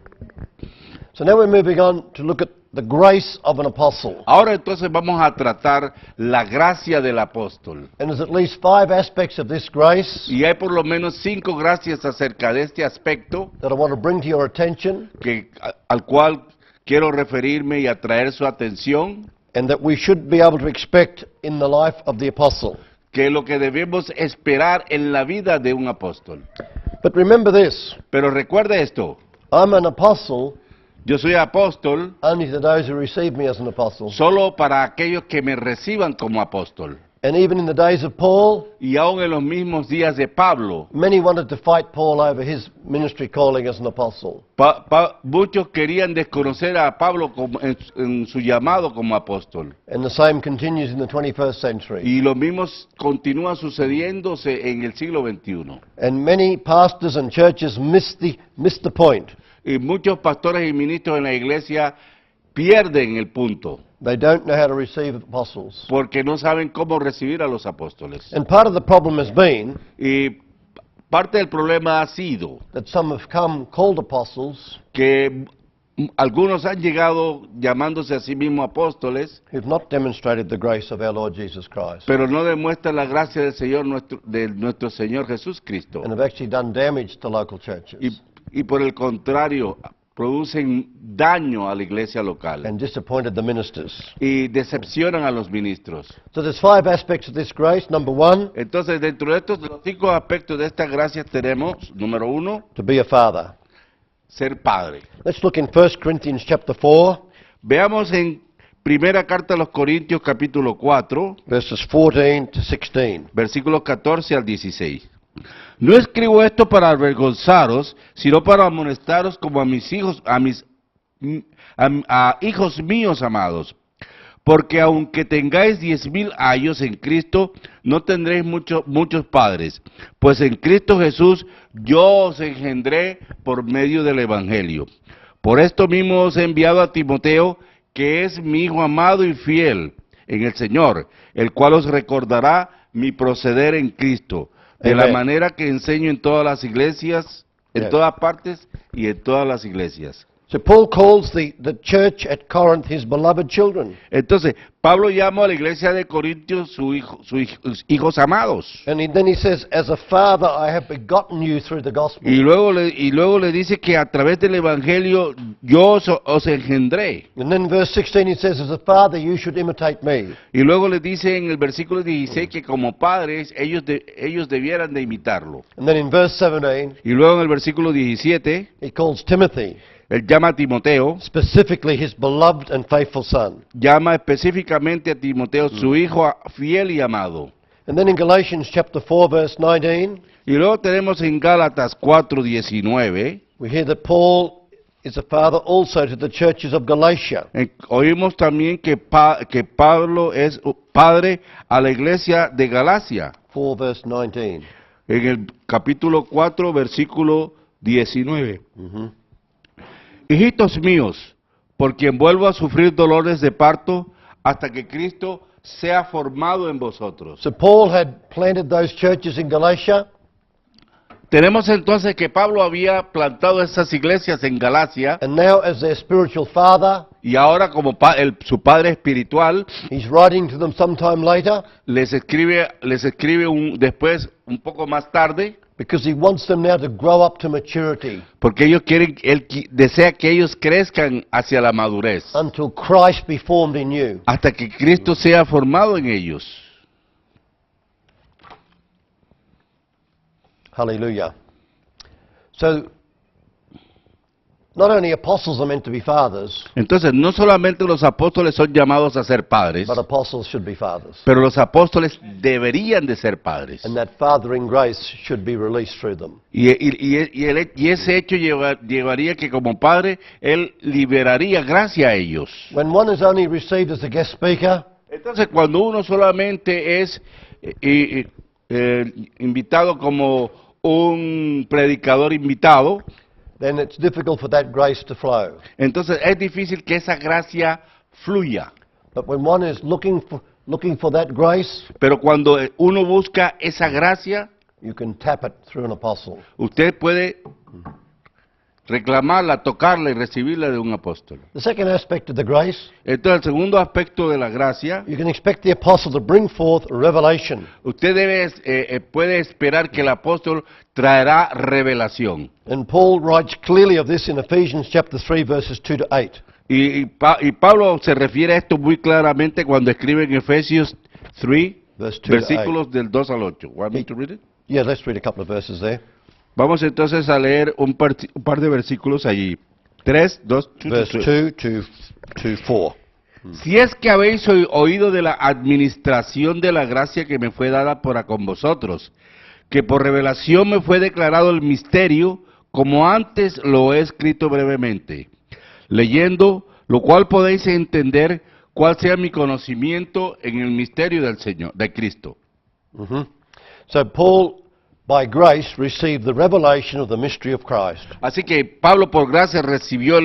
A: So now we're moving on to look at the grace of an apostle.
B: Ahora entonces vamos a tratar la gracia del apóstol.
A: And there's at least 5 aspects of this grace
B: Y hay por lo menos 5 gracias acerca de este aspecto
A: that I want to bring to your attention
B: al cual quiero referirme y atraer su atención,
A: and that we should be able to expect in the life of the apostle.
B: que es lo que debemos esperar en la vida de un apóstol.
A: But remember this,
B: Pero recuerda esto,
A: I'm an apostle
B: yo soy apóstol
A: only to those who receive me as an apostle.
B: solo para aquellos que me reciban como apóstol.
A: And even in the days of Paul,
B: Y aún en los mismos días de Pablo,
A: many wanted to fight Paul over his ministry calling as an apostle.
B: muchos querían desconocer a Pablo en su llamado como apóstol.
A: And the same continues in the 21st century.
B: Y lo mismo continúa sucediéndose en el siglo XXI.
A: And many pastors and churches miss the point.
B: Y muchos pastores y ministros en la iglesia pierden el punto,
A: They don't know how to receive apostles.
B: porque no saben cómo recibir a los apóstoles.
A: And part of the problem has been
B: Y parte del problema ha sido
A: that some have come called apostles
B: que algunos han llegado llamándose a sí mismos apóstoles,
A: who've not demonstrated the grace of our Lord Jesus Christ
B: pero no demuestran la gracia del Señor de nuestro Señor Jesús Cristo.
A: and have actually done damage to local churches
B: Y por el contrario, producen daño a la iglesia local
A: and disappointed the ministers.
B: y decepcionan a los ministros.
A: So there's 5 aspects of this grace. Number 1,
B: Entonces, dentro de estos los 5 aspectos de esta gracia tenemos, número 1,
A: to be a father.
B: ser padre.
A: Let's look in 1 Corinthians chapter 4,
B: Veamos en Primera Carta a los Corintios capítulo 4,
A: verses 14 to 16.
B: versículos 14 al 16. No escribo esto para avergonzaros, sino para amonestaros como a mis hijos, a hijos míos amados. Porque aunque tengáis 10,000 años en Cristo, no tendréis muchos padres. Pues en Cristo Jesús yo os engendré por medio del Evangelio. Por esto mismo os he enviado a Timoteo, que es mi hijo amado y fiel en el Señor, el cual os recordará mi proceder en Cristo, de la
A: Amen.
B: manera que enseño en todas las iglesias, en
A: Yes.
B: todas partes y en todas las iglesias.
A: So Paul calls the church at Corinth his beloved children.
B: Entonces, Pablo llama a la iglesia de Corintios sus hijos amados.
A: And then he says, as a father I have begotten you through the gospel.
B: Y luego le dice que a través del evangelio yo os engendré.
A: And then in verse 16 he says, as a father you should imitate me.
B: Y luego le dice en el versículo 16 que como padres ellos debieran de imitarlo.
A: And then in verse 17
B: Y luego en el versículo 17
A: he calls Timothy,
B: él llama a Timoteo,
A: specifically his beloved and faithful son.
B: llama específicamente a Timoteo su hijo fiel y amado.
A: And then in Galatians chapter 4 verse 19
B: Y luego tenemos en Gálatas 4:19,
A: we hear that Paul is a father also to the churches of Galatia.
B: oímos también que Pablo es padre a la iglesia de Galacia.
A: 4 verse 19.
B: En el capítulo 4, versículo 19. Hijitos míos, por quien vuelvo a sufrir dolores de parto hasta que Cristo sea formado en vosotros.
A: So Paul had planted those churches in Galatia,
B: Tenemos entonces que Pablo había plantado esas iglesias en Galacia
A: and now as their spiritual father,
B: y ahora como su padre espiritual
A: he's writing to them sometime later
B: les escribe después, un poco más tarde,
A: because he wants them now to grow up to maturity
B: porque él desea que ellos crezcan hacia la madurez,
A: until Christ be formed in you.
B: hasta que Cristo sea formado en ellos.
A: Hallelujah. So, not only apostles are meant to be fathers,
B: Entonces, no solamente los apóstoles son llamados a ser padres,
A: but apostles should be fathers.
B: pero los apóstoles deberían de ser padres.
A: And that fathering grace should be released through them.
B: Y ese hecho llevaría que como padre, él liberaría gracia a ellos.
A: When one is only received as a guest speaker,
B: Entonces, cuando uno solamente es invitado como un predicador invitado,
A: then it's difficult for that grace to flow.
B: entonces es difícil que esa gracia fluya.
A: But when one is looking for that grace,
B: Pero cuando uno busca esa gracia,
A: you can tap it through an apostle.
B: usted puede reclamarla, tocarla y recibirla de un apóstol.
A: The second aspect of the grace,
B: Entonces, el segundo aspecto de la gracia,
A: you can expect the apostle to bring forth revelation.
B: usted puede esperar que el apóstol traerá revelación.
A: And Paul writes clearly of this in Ephesians chapter 3 verses 2 to 8.
B: Y Pablo se refiere a esto muy claramente cuando escribe en Efesios 3,
A: Verse 2 to 8.
B: versículos del 2 al 8. Want me to read it?
A: Yeah, let's read a couple of verses there.
B: Vamos entonces a leer un par de versículos allí. 3, 2,
A: Verse 2 to 4.
B: Si es que habéis oído de la administración de la gracia que me fue dada para con vosotros, que por revelación me fue declarado el misterio, como antes lo he escrito brevemente, leyendo, lo cual podéis entender cuál sea mi conocimiento en el misterio del Señor, de Cristo.
A: So Paul, by grace, received the revelation of the mystery of Christ.
B: Así que Pablo por gracia recibió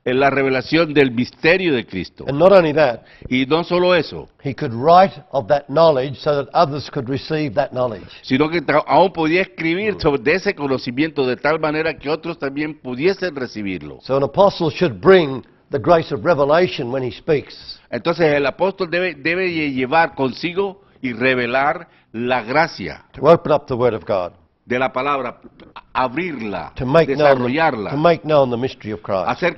B: la revelación del misterio de Cristo.
A: And not only that,
B: Y no solo eso,
A: he could write of that knowledge so that others could receive that knowledge.
B: sino que aún podía escribir sobre ese conocimiento de tal manera que otros también pudiesen recibirlo.
A: So an apostle should bring the grace of revelation when he speaks.
B: Entonces el apóstol debe llevar consigo y revelar la gracia
A: To open up the Word of God.
B: de la palabra, abrirla,
A: To make
B: desarrollarla,
A: known the mystery of Christ.
B: hacer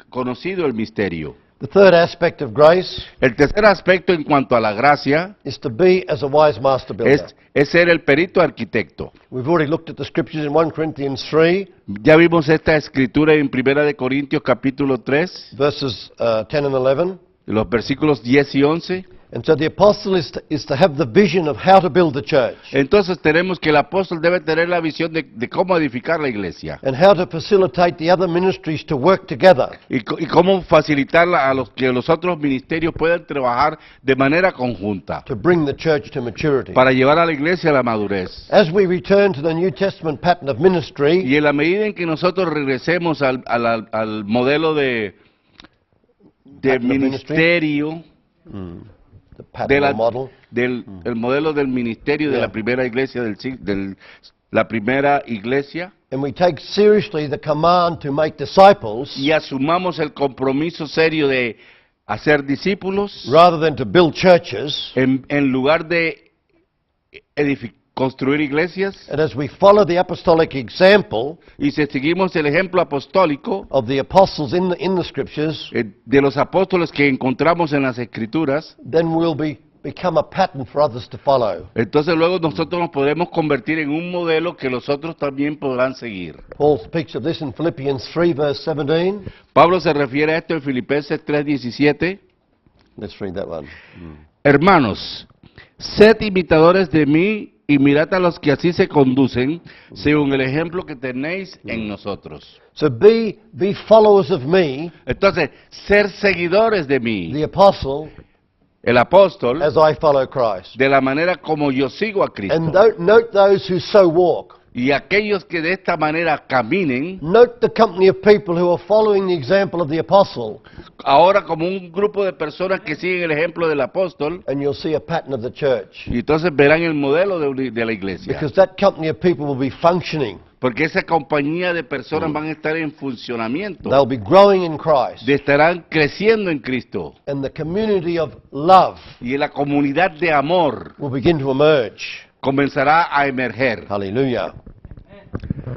B: conocido el misterio.
A: The third aspect of grace
B: El tercer aspecto en cuanto a la gracia
A: is to be as a wise master builder.
B: es ser el perito arquitecto.
A: We've already looked at the scriptures in 1 Corinthians 3,
B: Ya vimos esta escritura en 1 de Corintios capítulo 3,
A: verses 10 and 11.
B: los versículos 10 y 11.
A: And so the apostle is to have the vision of how to build the church
B: Entonces tenemos que el apóstol debe tener la visión de cómo edificar la iglesia
A: and how to facilitate the other ministries to work together.
B: y cómo facilitarla a que los otros ministerios puedan trabajar de manera conjunta
A: To bring the church to maturity.
B: para llevar a la iglesia a la madurez.
A: As we return to the New Testament pattern of ministry,
B: Y en la medida en que nosotros regresemos al modelo de
A: Pattern of ministry.
B: ministerio,
A: the pattern or model,
B: el modelo del ministerio de
A: Yeah.
B: la primera iglesia la primera iglesia,
A: and we take seriously the command to make disciples
B: y asumamos el compromiso serio de hacer discípulos
A: rather than to build churches,
B: en lugar de construir iglesias,
A: and as we follow the apostolic example
B: y si seguimos el ejemplo apostólico
A: of the apostles in the scriptures,
B: de los apóstoles que encontramos en las escrituras,
A: then we'll become a pattern for others to follow.
B: entonces luego nosotros nos podremos convertir en un modelo que los otros también podrán seguir.
A: Paul speaks of this in Philippians 3 verse 17.
B: Pablo se refiere a esto en Filipenses 3:17.
A: Let's read that one.
B: Hermanos, sed imitadores de mí y mirad a los que así se conducen, según el ejemplo que tenéis en nosotros.
A: So be followers of me,
B: Entonces, ser seguidores de mí,
A: the apostle,
B: el apóstol,
A: as I follow Christ.
B: de la manera como yo sigo a
A: And
B: Cristo.
A: note those who so walk.
B: Y aquellos que de esta manera caminen,
A: Note the company of people who are following the example of the apostle,
B: ahora como un grupo de personas que siguen el ejemplo del apóstol,
A: and you'll see a pattern of the church.
B: y entonces verán el modelo de la iglesia.
A: Because that company of people will be functioning.
B: Porque esa compañía de personas van a estar en funcionamiento,
A: They'll be growing in Christ.
B: estarán creciendo en Cristo.
A: And the community of love
B: Y la comunidad de amor
A: will begin to emerge.
B: comenzará a emerger.
A: Hallelujah.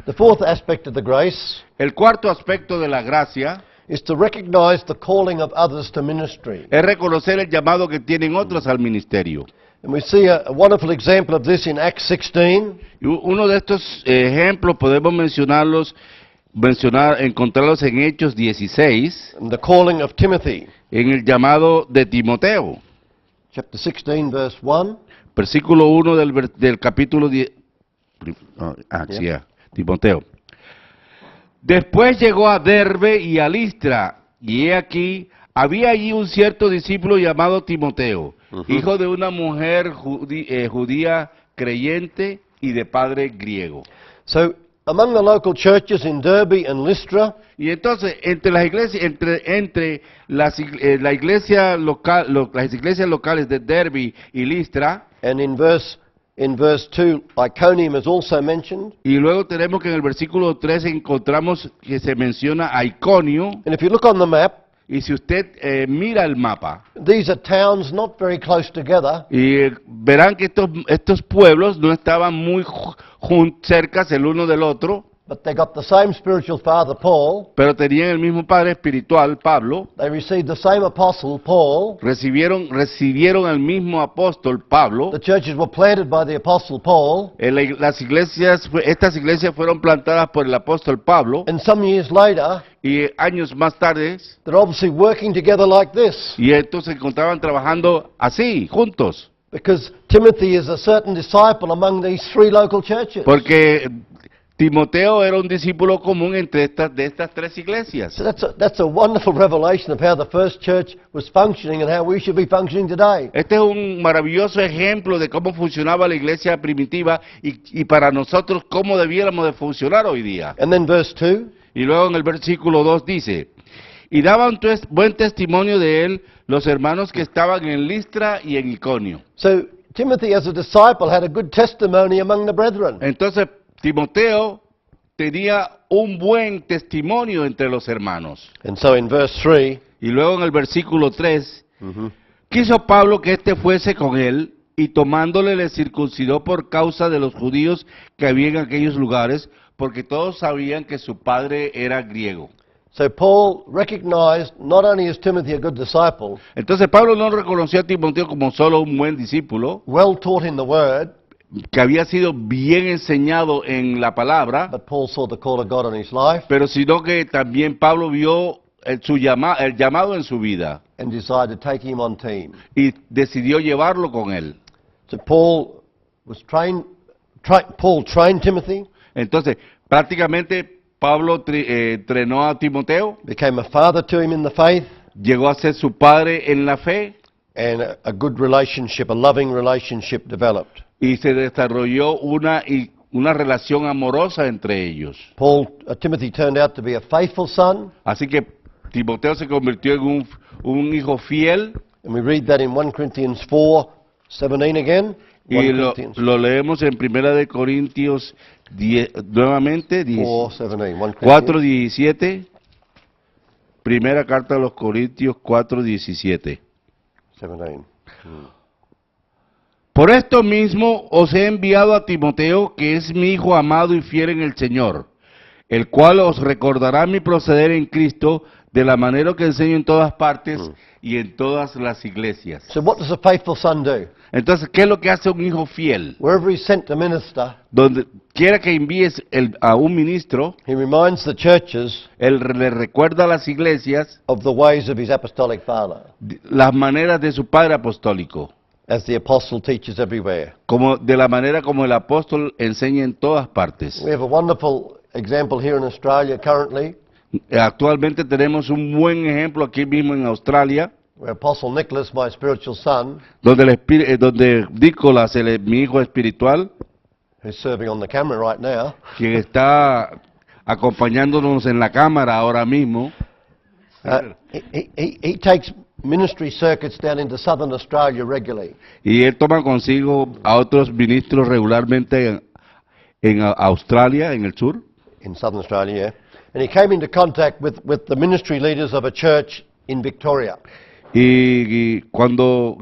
A: The fourth aspect of the grace
B: El cuarto aspecto de la gracia
A: is to recognize the calling of others to ministry.
B: es reconocer el llamado que tienen otros al ministerio.
A: And we see a wonderful example of this in Acts 16.
B: Y uno de estos ejemplos podemos encontrarlos en Hechos 16,
A: And the calling of Timothy.
B: en el llamado de Timoteo,
A: Chapter 16, verse 1.
B: versículo 1 del capítulo 10. Timoteo. Después llegó a Derbe y a Listra, y he aquí, había allí un cierto discípulo llamado Timoteo, hijo de una mujer judía creyente y de padre griego.
A: So, among the local churches in Derbe and Lystra,
B: Y entonces, entre las iglesias, las iglesias locales de Derbe y Listra,
A: and in verse 2, Iconium is also mentioned.
B: y luego tenemos que en el versículo 3 encontramos que se menciona a Iconio,
A: And if you look on the map,
B: y si usted mira el mapa,
A: these are towns not very close together,
B: y verán que estos pueblos no estaban muy cercas el uno del otro,
A: but they got the same spiritual father, Paul.
B: pero tenían el mismo padre espiritual, Pablo.
A: They received the same apostle, Paul.
B: Recibieron al mismo apóstol Pablo.
A: The churches were planted by the apostle Paul.
B: Estas iglesias fueron plantadas por el apóstol Pablo,
A: And some years later,
B: y años más tarde,
A: they're obviously working together like this.
B: y estos se encontraban trabajando así, juntos,
A: Because Timothy is a certain disciple among these three local churches.
B: porque Timoteo era un discípulo común entre estas tres iglesias.
A: So that's a wonderful revelation of how the first church was functioning and how we should be functioning today.
B: Este es un maravilloso ejemplo de cómo funcionaba la iglesia primitiva y para nosotros cómo debiéramos de funcionar hoy día.
A: And then verse 2,
B: Y luego en el versículo 2 dice, y daban buen testimonio de él los hermanos que estaban en Listra y en Iconio.
A: so Timothy as a disciple had a good testimony among the brethren.
B: Entonces Timoteo tenía un buen testimonio entre los hermanos.
A: And so in verse 3,
B: Y luego en el versículo 3, quiso Pablo que éste fuese con él, y tomándole le circuncidó por causa de los judíos que había en aquellos lugares, porque todos sabían que su padre era griego.
A: so Paul recognized not only is Timothy a good disciple,
B: Entonces Pablo no reconoció a Timoteo como solo un buen discípulo,
A: well taught in the word,
B: que había sido bien enseñado en la palabra,
A: but Paul saw the call of God on his life
B: pero sino que también Pablo vio el llamado en su vida
A: and decided to take him on team.
B: y decidió llevarlo con él.
A: So Paul trained Timothy,
B: Entonces, prácticamente Pablo entrenó a Timoteo,
A: became a father to him in the faith,
B: llegó a ser su padre en la fe
A: and a good relationship, a loving relationship developed.
B: y se desarrolló una relación amorosa entre ellos.
A: Timothy turned out to be a faithful son,
B: Así que Timoteo se convirtió en un hijo fiel,
A: and we read that in 1 Corinthians 4:17 again.
B: y
A: 1 Corinthians
B: lo leemos en Primera de Corintios 10, nuevamente,
A: 4:17. 1 Corinthians.
B: 4:17, primera carta a los Corintios 4:17.
A: 17.
B: Por esto mismo os he enviado a Timoteo, que es mi hijo amado y fiel en el Señor, el cual os recordará mi proceder en Cristo de la manera que enseño en todas partes y en todas las iglesias.
A: So what does a faithful son do?
B: Entonces, ¿qué es lo que hace un hijo fiel?
A: Wherever he's sent to minister,
B: Donde quiera que envíes a un ministro,
A: he reminds the churches
B: él le recuerda a las iglesias
A: of the ways of his apostolic father,
B: las maneras de su padre apostólico,
A: as the apostle teaches everywhere.
B: de la manera como el apóstol enseña en todas partes.
A: We have a wonderful example here in Australia currently,
B: Actualmente tenemos un buen ejemplo aquí mismo en Australia,
A: where Apostle Nicholas, my spiritual son,
B: donde Nicolás, mi hijo espiritual,
A: who's serving on the camera right now,
B: quien está acompañándonos en la cámara ahora mismo,
A: he takes ministry circuits down into southern Australia regularly.
B: y él toma consigo a otros ministros regularmente en Australia, en el sur,
A: In southern Australia, yeah. And he came into contact with the ministry leaders of a church in Victoria.
B: y cuando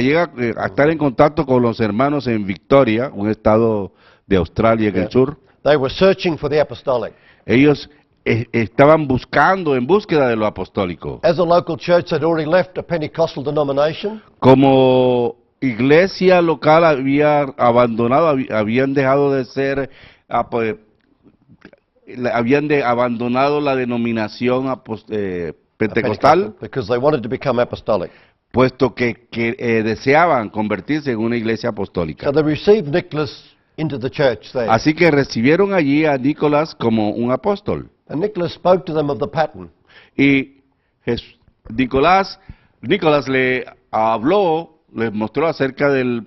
B: llega a estar en contacto con los hermanos en Victoria, un estado de Australia en el sur,
A: They were searching for the apostolic.
B: ellos estaban en búsqueda de lo apostólico.
A: As a local church, they'd already left a Pentecostal denomination,
B: Como iglesia local había abandonado, habían dejado de ser, habían abandonado la denominación pentecostal,
A: because they wanted to become apostolic.
B: puesto que deseaban convertirse en una iglesia apostólica.
A: So they received Nicholas into the church there.
B: Así que recibieron allí a Nicolás como un apóstol.
A: And Nicholas spoke to them of the pattern.
B: Y Nicolás le habló, les mostró acerca del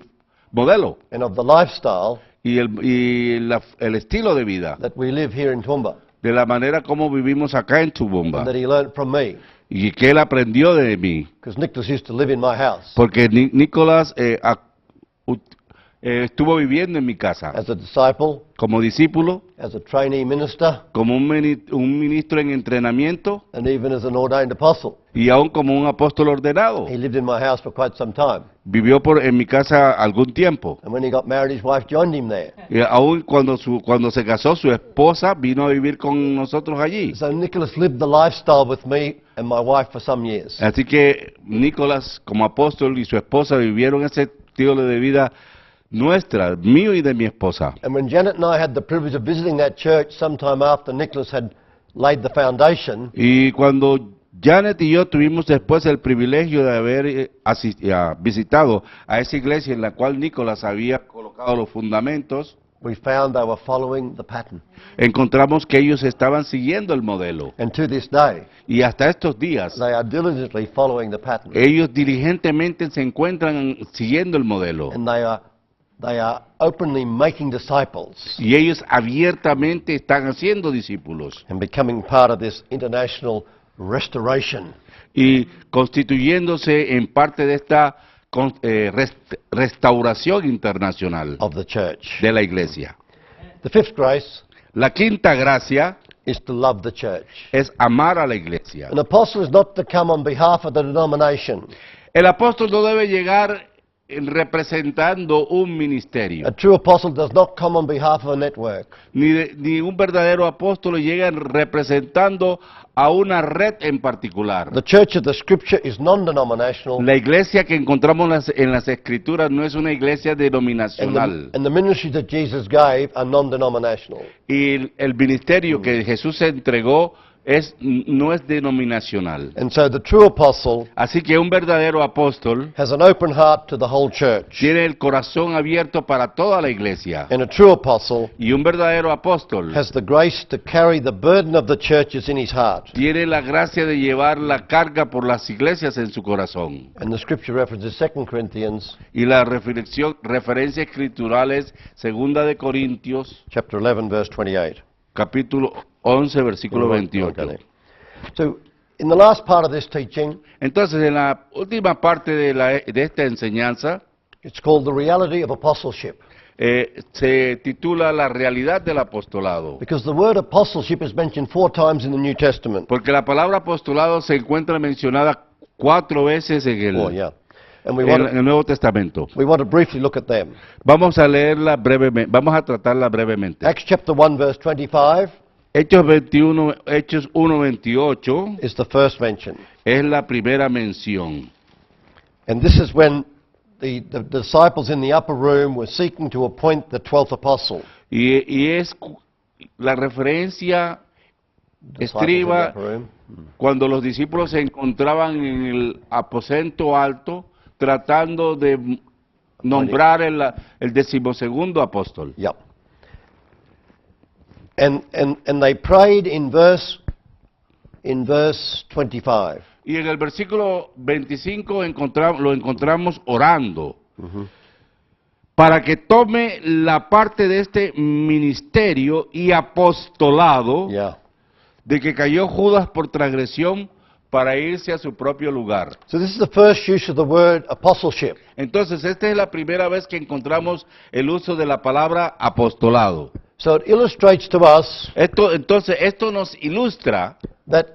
B: modelo
A: And of the lifestyle
B: y el estilo de vida,
A: that we live here in Toowoomba,
B: de la manera como vivimos acá en Toowoomba,
A: and that he learned from me.
B: y que él aprendió de mí,
A: Because Nicholas used to live in my house
B: porque Nicolás estuvo viviendo en mi casa
A: as a disciple,
B: como discípulo,
A: as a trainee minister,
B: como un ministro en entrenamiento
A: and even as an ordained apostle.
B: y aún como un apóstol ordenado.
A: He lived in my house for quite some time.
B: Vivió en mi casa algún tiempo.
A: And when he got married, his wife joined him there.
B: Y aún cuando se casó, su esposa vino a vivir con nosotros allí.
A: So Nicholas lived the lifestyle with me and my wife for some years.
B: Así que Nicolás, como apóstol, y su esposa vivieron ese estilo de vida nuestra, mío y de mi esposa.
A: And when Janet and I had the privilege of visiting that church sometime after Nicholas had laid the foundation,
B: Y cuando Janet y yo tuvimos después el privilegio de haber visitado a esa iglesia en la cual Nicolás había colocado los fundamentos,
A: we found they were following the pattern.
B: encontramos que ellos estaban siguiendo el modelo.
A: And to this day,
B: Y hasta estos días,
A: they are diligently following the pattern.
B: ellos diligentemente se encuentran siguiendo el modelo.
A: And they are openly making disciples
B: Y ellos abiertamente están haciendo discípulos
A: and becoming part of this international restoration
B: y constituyéndose en parte de esta restauración internacional
A: of the church.
B: de la iglesia.
A: The fifth grace
B: La quinta gracia
A: is to love the church.
B: es amar a la iglesia.
A: An apostle is not to come on behalf of the denomination.
B: El apóstol no debe llegar representando un ministerio.
A: A true apostle does not come on behalf of a network.
B: Ni un verdadero apóstol llega representando a una red en particular.
A: The church of the scripture is non-denominational.
B: La iglesia que encontramos en las escrituras no es una iglesia denominacional.
A: And the ministry that Jesus gave are non-denominational.
B: Y el ministerio que Jesús entregó no es denominacional.
A: And so the true apostle
B: Así que un verdadero apóstol
A: has an open heart to the whole church.
B: tiene el corazón abierto para toda la iglesia.
A: And a true apostle
B: Y un verdadero apóstol
A: has the grace to carry the burden of the churches in his heart.
B: tiene la gracia de llevar la carga por las iglesias en su corazón.
A: And the scripture references 2 Corinthians
B: Y la referencia escritural es 2 de Corintios,
A: chapter 11 verse 28.
B: capítulo 11, versículo
A: Okay.
B: 28.
A: So in the last part of this teaching,
B: Entonces, en la última parte de esta enseñanza,
A: it's called the reality of apostleship.
B: se titula La realidad del apostolado.
A: Because the word apostleship is mentioned 4 times in the New Testament.
B: Porque la palabra apostolado se encuentra mencionada 4 veces en
A: Oh, yeah. And
B: en el Nuevo Testamento.
A: we want to briefly look at them.
B: Vamos a leerla brevemente, vamos a tratarla brevemente.
A: Acts chapter 1 verse 25
B: Hechos 1:28
A: is the first mention.
B: es la primera mención.
A: And this is when the disciples in the upper room were seeking to appoint the 12th apostle.
B: Y es la referencia
A: Disciples in the
B: estriba
A: upper room.
B: cuando los discípulos se encontraban en el aposento alto tratando de nombrar el 12º apóstol.
A: Yep. And they prayed in verse 25.
B: Y en el versículo 25 lo encontramos orando para que tome la parte de este ministerio y apostolado
A: Yeah.
B: de que cayó Judas por transgresión para irse a su propio lugar.
A: So this is the first use of the word apostleship.
B: Entonces, esta es la primera vez que encontramos el uso de la palabra apostolado.
A: So it illustrates to us
B: Esto nos ilustra
A: that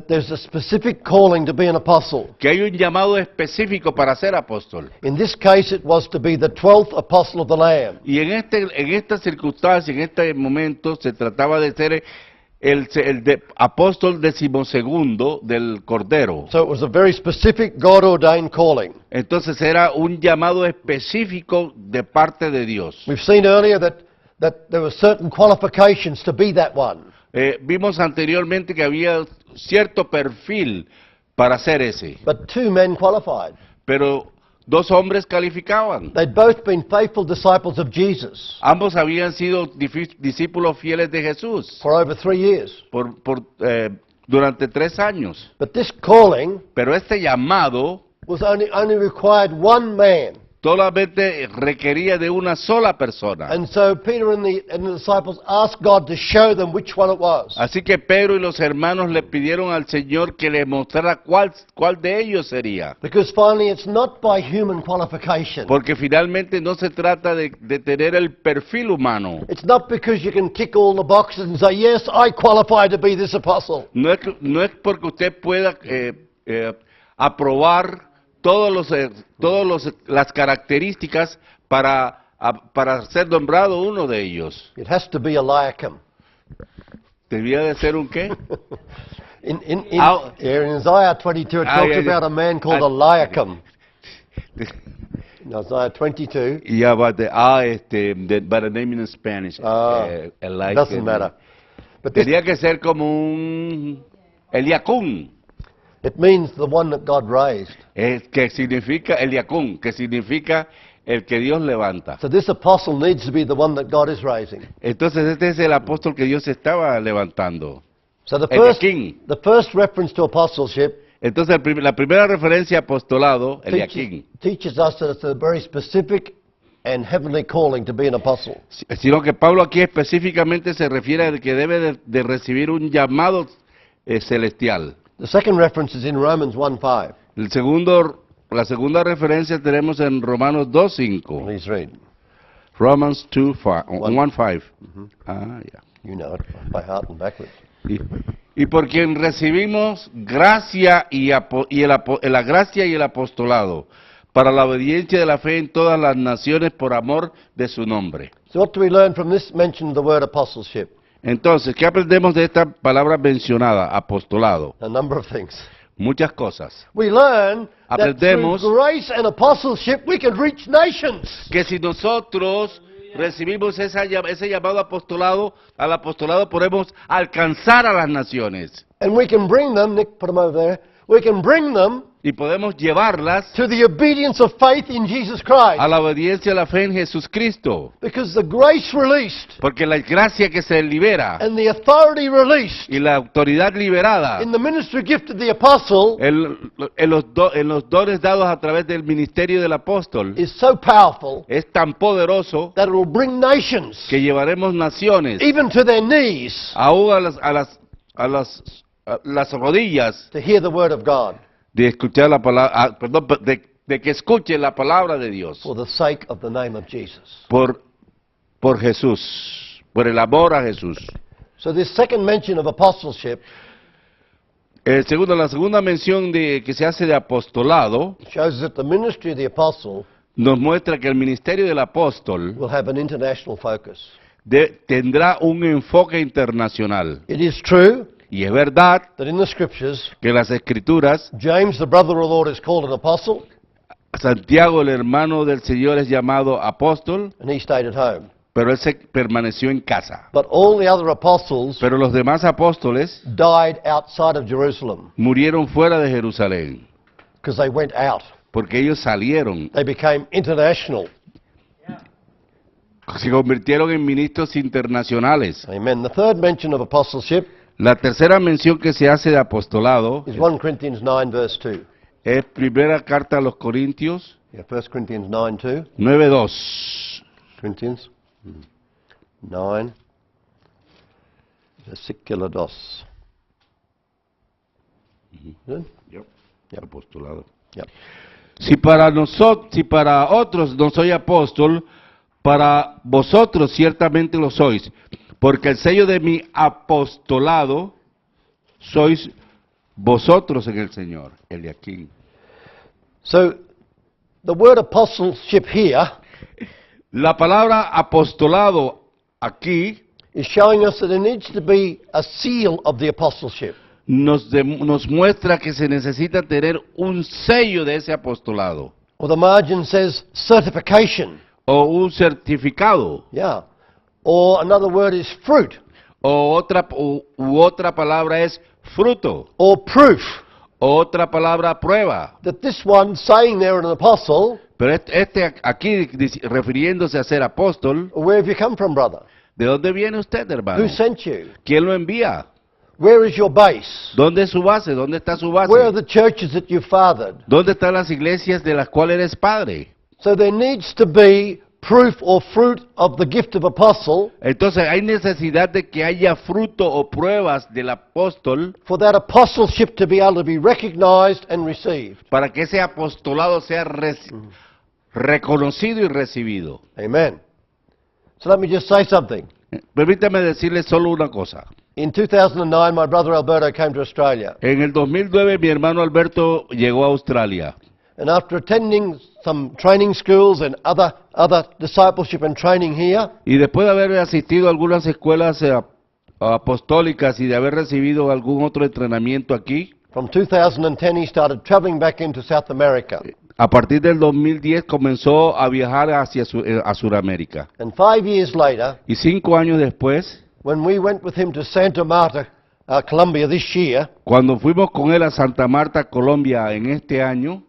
A: there's a specific calling to be an apostle.
B: que hay un llamado específico para ser apóstol.
A: In this case, it was to be the 12th apostle of the Lamb.
B: Y en esta circunstancia, en este momento, se trataba de ser apóstol decimosegundo del Cordero.
A: So it was a very specific God-ordained calling.
B: Entonces era un llamado específico de parte de Dios.
A: We've seen earlier that there were certain qualifications to be that one.
B: Vimos anteriormente que había cierto perfil para ser ese,
A: But two men qualified.
B: pero dos hombres calificaban.
A: They'd both been faithful disciples of Jesus
B: Ambos habían sido discípulos fieles de Jesús
A: for over 3 years.
B: durante 3 años.
A: But this calling
B: Pero este llamado
A: was only required one man.
B: solamente requería de una sola persona.
A: And so Peter and the disciples asked God to show them which one it was.
B: Así que Pedro y los hermanos le pidieron al Señor que les mostrara cuál de ellos sería.
A: Because finally it's not by human qualification.
B: Porque finalmente no se trata de tener el perfil humano.
A: It's not because you can tick all the boxes and say, yes, I qualify to be this apostle.
B: No es porque usted pueda aprobar las características para ser nombrado uno de ellos.
A: It has to be Eliakim.
B: ¿Debía de ser un qué?
A: In Isaiah 22 it talks about a man called Eliakim. In Isaiah 22.
B: Yeah, but the name in Spanish. Eliakim.
A: Doesn't matter. But this,
B: Tenía que ser como un Eliacún.
A: it means the one that God raised.
B: Que significa Eliacún, que significa el que Dios levanta.
A: So this apostle needs to be the one that God is raising.
B: Entonces este es el apóstol que Dios estaba levantando.
A: So the
B: Eliakim.
A: first reference to apostleship
B: Entonces la primera referencia a apostolado, Eliakim,
A: teaches us that it's a very specific and heavenly calling to be an apostle.
B: sino que Pablo aquí específicamente se refiere a que debe de recibir un llamado celestial.
A: The second reference is in Romans 1:5.
B: La segunda referencia tenemos en Romanos 2:5.
A: Please read.
B: Romans 1:5. Ah, ya.
A: You know it by heart and backwards.
B: Y por quien recibimos gracia la gracia y el apostolado para la obediencia de la fe en todas las naciones por amor de su nombre.
A: So what do we learn from this mention of the word apostleship?
B: Entonces, ¿qué aprendemos de esta palabra mencionada, apostolado?
A: A number of things.
B: Muchas cosas.
A: We learn that through
B: Aprendemos
A: grace and apostleship we can reach nations.
B: que si nosotros recibimos ese llamado al apostolado podemos alcanzar a las naciones
A: And we can bring them, Nick, put them over there, we can bring them
B: y podemos llevarlas
A: to the obedience of faith in Jesus Christ.
B: a la obediencia a la fe en Jesucristo.
A: Because the grace released
B: Porque la gracia que se libera
A: and the authority released
B: y la autoridad liberada
A: in the ministry gift of the apostle
B: en los dones dados a través del ministerio del apóstol
A: is so powerful
B: es tan poderoso
A: that it will bring nations
B: que llevaremos naciones
A: even to their knees
B: aún a las rodillas
A: to hear the word of God
B: de escuchar la palabra, de que escuchen la palabra de Dios
A: for the sake of the name of Jesus.
B: por Jesús, por el amor a Jesús.
A: So this second mention of apostleship
B: La segunda mención que se hace de apostolado
A: shows that the ministry of the apostle
B: nos muestra que el ministerio del apóstol
A: will have an international focus.
B: tendrá un enfoque internacional.
A: It is true
B: Y es verdad
A: that in the scriptures,
B: que en las Escrituras,
A: James, the brother of the Lord, is called an apostle,
B: Santiago, el hermano del Señor, es llamado apóstol,
A: and he stayed at home.
B: pero él se permaneció en casa.
A: But all the other apostles
B: Pero los demás apóstoles
A: died outside of Jerusalem
B: murieron fuera de Jerusalén,
A: because they went out.
B: porque ellos salieron,
A: They became international.
B: se convirtieron en ministros internacionales.
A: Amen. The third mention of apostleship
B: La tercera mención que se hace de apostolado
A: is 1 Corinthians 9, verse 2.
B: es primera carta a los Corintios
A: Yeah, 1 Corinthians 9, 2.
B: 9:2.
A: Corinthians 9, versículo 2. Good?
B: Apostolado.
A: Yep.
B: Si para otros no soy apóstol, para vosotros ciertamente lo sois, porque el sello de mi apostolado sois vosotros en el Señor. Eliakim.
A: So, the word apostleship here
B: La palabra apostolado aquí
A: is showing us that there needs to be a seal of the apostleship.
B: nos muestra que se necesita tener un sello de ese apostolado
A: Or the margin says certification.
B: o un certificado
A: Yeah. Or another word is fruit
B: o otra palabra es fruto
A: or proof
B: o otra palabra prueba.
A: that this one saying they're an apostle.
B: Pero aquí refiriéndose a ser apóstol,
A: Where have you come from, brother?
B: ¿de dónde viene usted, hermano?
A: Who sent you?
B: ¿Quién lo envía?
A: Where is your base?
B: ¿Dónde es su base? ¿Dónde está su base?
A: Where are the churches that you fathered?
B: ¿Dónde están las iglesias de las cuales eres padre?
A: So there needs to be proof or fruit of the gift of apostle
B: Entonces hay necesidad de que haya fruto o pruebas del apóstol
A: for that apostleship to be able to be recognized and received.
B: para que ese apostolado sea reconocido y recibido.
A: Amen. So let me just say something.
B: Permítame decirle solo una cosa.
A: In 2009, my brother Alberto came to Australia.
B: En el 2009 mi hermano Alberto llegó a Australia
A: And after attending some training schools and other discipleship and training here,
B: y después de haber asistido a algunas escuelas apostólicas y de haber recibido algún otro entrenamiento aquí,
A: from 2010 he started traveling back into South America.
B: a partir del 2010 comenzó a viajar hacia Sudamérica.
A: And 5 years later,
B: Y 5 años después,
A: when we went with him to Santa Marta, Colombia this year,
B: cuando fuimos con él a Santa Marta, Colombia, en este año,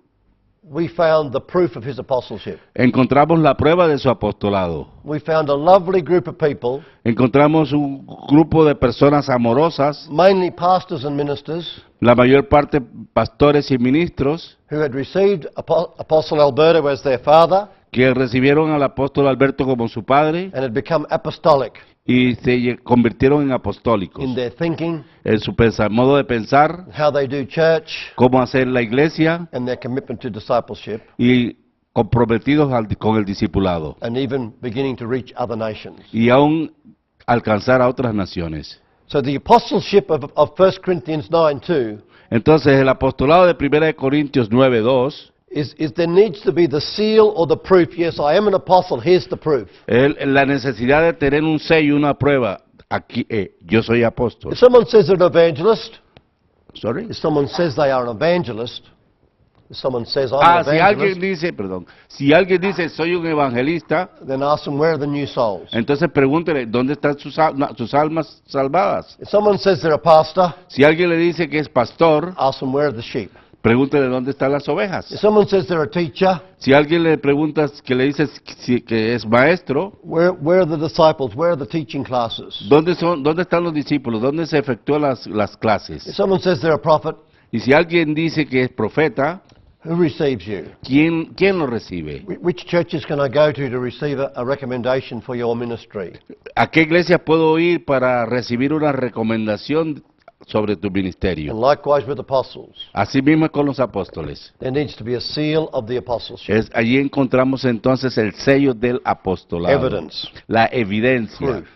A: we found the proof of his apostleship.
B: encontramos la prueba de su apostolado.
A: We found a lovely group of people,
B: Encontramos un grupo de personas amorosas,
A: mainly pastors and ministers,
B: la mayor parte pastores y ministros,
A: who had received Apostle Alberto as their father
B: que recibieron al apóstol Alberto como su padre
A: and had become apostolic
B: y se convirtieron en apostólicos.
A: in their thinking,
B: En su modo de pensar,
A: how they do church,
B: cómo hacer la iglesia
A: and their commitment to discipleship,
B: y comprometidos con el discipulado
A: and even beginning to reach other nations.
B: y aún alcanzar a otras naciones.
A: So the apostleship of 1 Corinthians 9:2
B: Entonces el apostolado de 1 Corintios 9:2
A: is there needs to be the seal or the proof. Yes, I am an apostle. Here's the proof.
B: la necesidad de tener un sello, una prueba. Aquí, yo soy apóstol.
A: If someone says they're an evangelist,
B: Sorry.
A: if someone says they are an evangelist, if someone says I'm an
B: Si alguien
A: evangelist,
B: si alguien dice soy un evangelista,
A: then ask them where are the new souls.
B: entonces pregúntele dónde están sus almas salvadas.
A: If someone says they're a pastor,
B: Si alguien le dice que es pastor,
A: ask them where are the sheep.
B: pregúntele dónde están las
A: If
B: ovejas.
A: someone says they're a teacher,
B: Si alguien le pregunta que le dices que es maestro,
A: where are the disciples? Where are the teaching classes?
B: ¿dónde están los discípulos? ¿Dónde se efectúan las
A: If
B: clases?
A: someone says they're a prophet,
B: Y si alguien dice que es profeta,
A: who receives you?
B: ¿quién lo recibe?
A: Which churches can I go to receive a recommendation for your ministry?
B: ¿A qué iglesia puedo ir para recibir una recomendación sobre tu
A: And
B: ministerio?
A: likewise with apostles.
B: Así mismo con los apóstoles.
A: There needs to be a seal of the apostleship.
B: Allí encontramos entonces el sello del apostolado.
A: Evidence.
B: La evidencia,
A: Proof.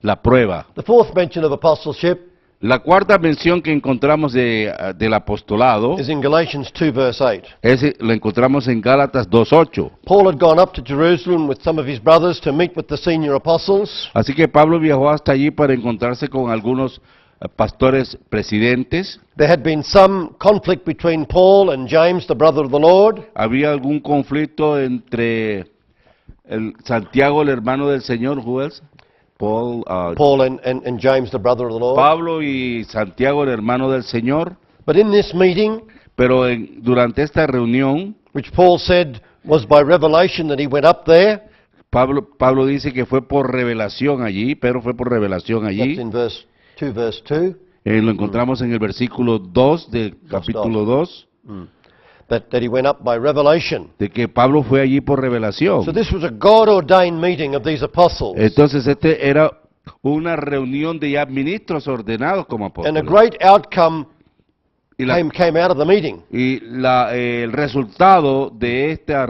B: la prueba.
A: The fourth mention of apostleship
B: La cuarta mención que encontramos del apostolado
A: is in Galatians 2 verse 8.
B: lo encontramos en Gálatas 2:8.
A: Paul had gone up to Jerusalem with some of his brothers to meet with the senior apostles.
B: Así que Pablo viajó hasta allí para encontrarse con algunos pastores presidentes.
A: There had been some conflict between Paul and James, the brother of the Lord.
B: Había algún conflicto entre Santiago, el hermano del Señor, who else? Paul,
A: Paul and James, the brother of the Lord.
B: Pablo y Santiago, el hermano del Señor.
A: But in this meeting,
B: Pero durante esta reunión,
A: which Paul said was by revelation that he went up there,
B: Pablo dice que fue por revelación allí, pero fue por revelación
A: that's
B: allí.
A: in verse 2.
B: Lo encontramos en el versículo 2 del capítulo 2,
A: That he went up by revelation.
B: de que Pablo fue allí por revelación.
A: So this was a God-ordained meeting of these apostles.
B: Entonces era una reunión de ya ministros ordenados como
A: And a
B: apóstoles.
A: great outcome
B: Y, la-
A: came out of the meeting.
B: y el resultado de esta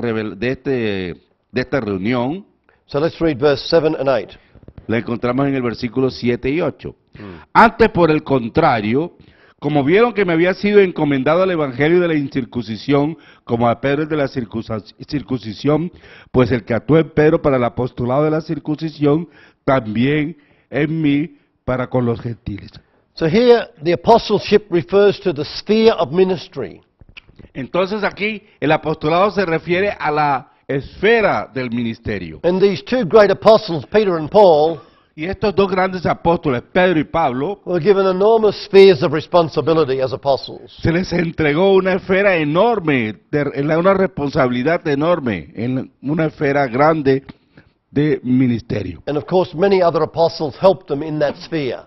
B: reunión
A: So let's read verse 7 and 8.
B: la encontramos en el versículo 7 y 8. Antes, por el contrario, como vieron que me había sido encomendado el evangelio de la incircuncisión, como a Pedro el de la circuncisión, pues el que actuó en Pedro para el apostolado de la circuncisión, también en mí para con los gentiles.
A: So here the apostleship refers to the sphere of ministry.
B: Entonces aquí el apostolado se refiere a la esfera del ministerio.
A: And these two great apostles, Peter and Paul,
B: Y estos dos grandes apóstoles, Pedro y Pablo,
A: were given enormous spheres of responsibility as apostles.
B: se les entregó una esfera enorme, una responsabilidad enorme, en una esfera grande de ministerio.
A: And of course, many other apostles helped them in that sphere.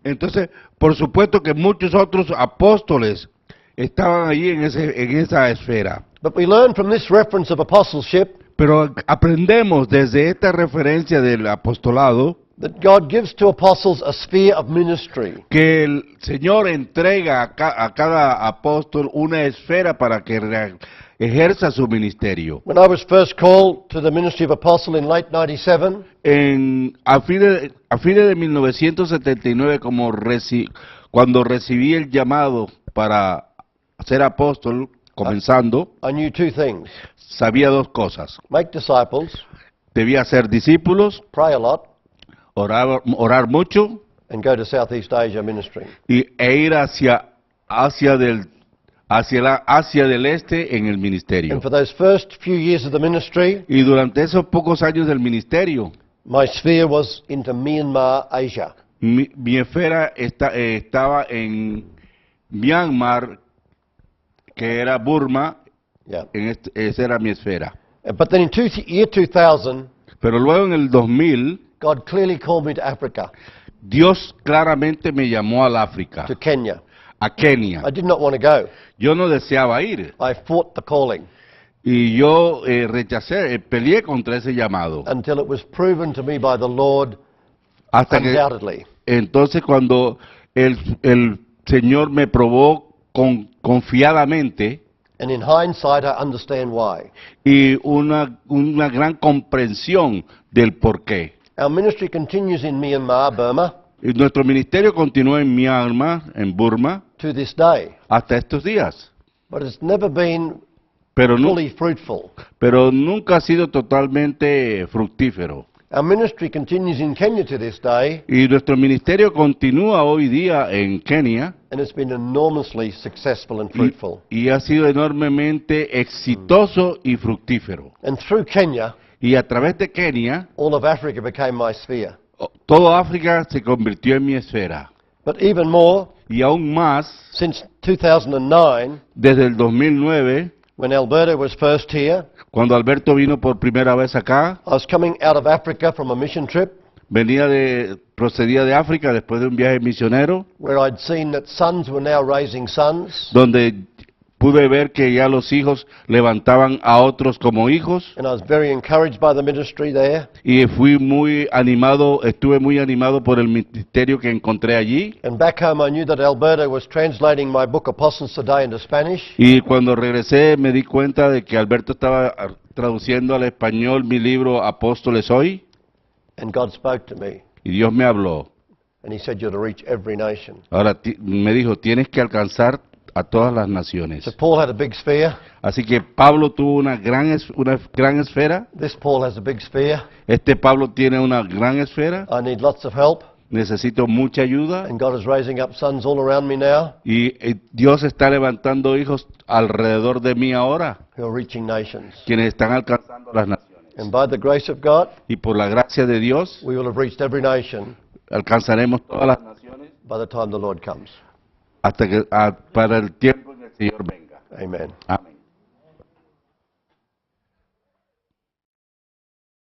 B: Entonces, por supuesto que muchos otros apóstoles estaban allí en esa esfera.
A: But we learn from this reference of apostleship
B: Pero aprendemos desde esta referencia del apostolado
A: that God gives to apostles a sphere of ministry.
B: que el Señor entrega a cada apóstol una esfera para que ejerza su ministerio.
A: When I was first called to the ministry of apostle in late 97,
B: A fines de 1979, cuando recibí el llamado para ser apóstol, comenzando,
A: I knew two things.
B: sabía dos cosas.
A: Make disciples,
B: Debía ser discípulos,
A: pray a lot,
B: orar mucho
A: and go to Southeast Asia ministry.
B: e ir hacia Asia del Este en el ministerio.
A: And for those first few years of the ministry,
B: Y durante esos pocos años del ministerio,
A: my sphere was into Myanmar, Asia.
B: mi esfera estaba en Myanmar, que era Burma,
A: Yeah.
B: esa era mi esfera.
A: But then in year 2000,
B: Pero luego en el 2000,
A: God clearly called me to Africa,
B: Dios claramente me llamó al África,
A: to Kenya.
B: a Kenia.
A: I did not want to go.
B: Yo no deseaba ir
A: I fought the calling
B: y yo peleé contra ese llamado.
A: until it was proven to me by the Lord
B: Hasta que
A: undoubtedly.
B: entonces cuando el Señor me probó confiadamente
A: And in hindsight, I understand why.
B: y una gran comprensión del porqué.
A: Our ministry continues in Myanmar, Burma,
B: Y nuestro ministerio continúa en Myanmar, en Burma,
A: to this day.
B: hasta estos días.
A: But it's never been
B: Pero,
A: fully fruitful.
B: pero nunca ha sido totalmente fructífero.
A: Our ministry continues in Kenya to this day,
B: Y nuestro ministerio continúa hoy día en Kenia
A: and it's been enormously successful and fruitful.
B: y ha sido enormemente exitoso y fructífero.
A: And through Kenya,
B: Y a través de Kenia,
A: all of Africa became my sphere.
B: toda África se convirtió en mi esfera.
A: But even more,
B: Y aún más,
A: since 2009,
B: desde el 2009,
A: when Alberto was first here,
B: cuando Alberto vino por primera vez acá,
A: I was coming out of Africa from a mission trip
B: procedía de África después de un viaje misionero,
A: where I'd seen that sons were now raising sons,
B: donde pude ver que ya los hijos levantaban a otros como hijos,
A: and I was very encouraged by the ministry there.
B: y estuve muy animado por el ministerio que encontré allí.
A: And back home I knew that Alberto was translating my book Apostles Today into Spanish,
B: Y cuando regresé me di cuenta de que Alberto estaba traduciendo al español mi libro Apóstoles Hoy,
A: and God spoke to me,
B: y Dios me habló.
A: and He said, "You're to reach every nation."
B: Ahora me dijo, tienes que alcanzar a todas las naciones.
A: So Paul had a big sphere.
B: Así que Pablo tuvo una gran esfera.
A: This Paul has a big sphere.
B: Este Pablo tiene una gran esfera.
A: I need lots of help,
B: Necesito mucha ayuda.
A: and God is raising up sons all around me now
B: Y Dios está levantando hijos alrededor de mí ahora,
A: who are reaching nations.
B: quienes están alcanzando las naciones.
A: And by the grace of God,
B: Y por la gracia de Dios,
A: we will have reached every nation
B: alcanzaremos todas las naciones
A: by the time the Lord comes.
B: para el tiempo en que el Señor venga.
A: Amen.
B: Amén.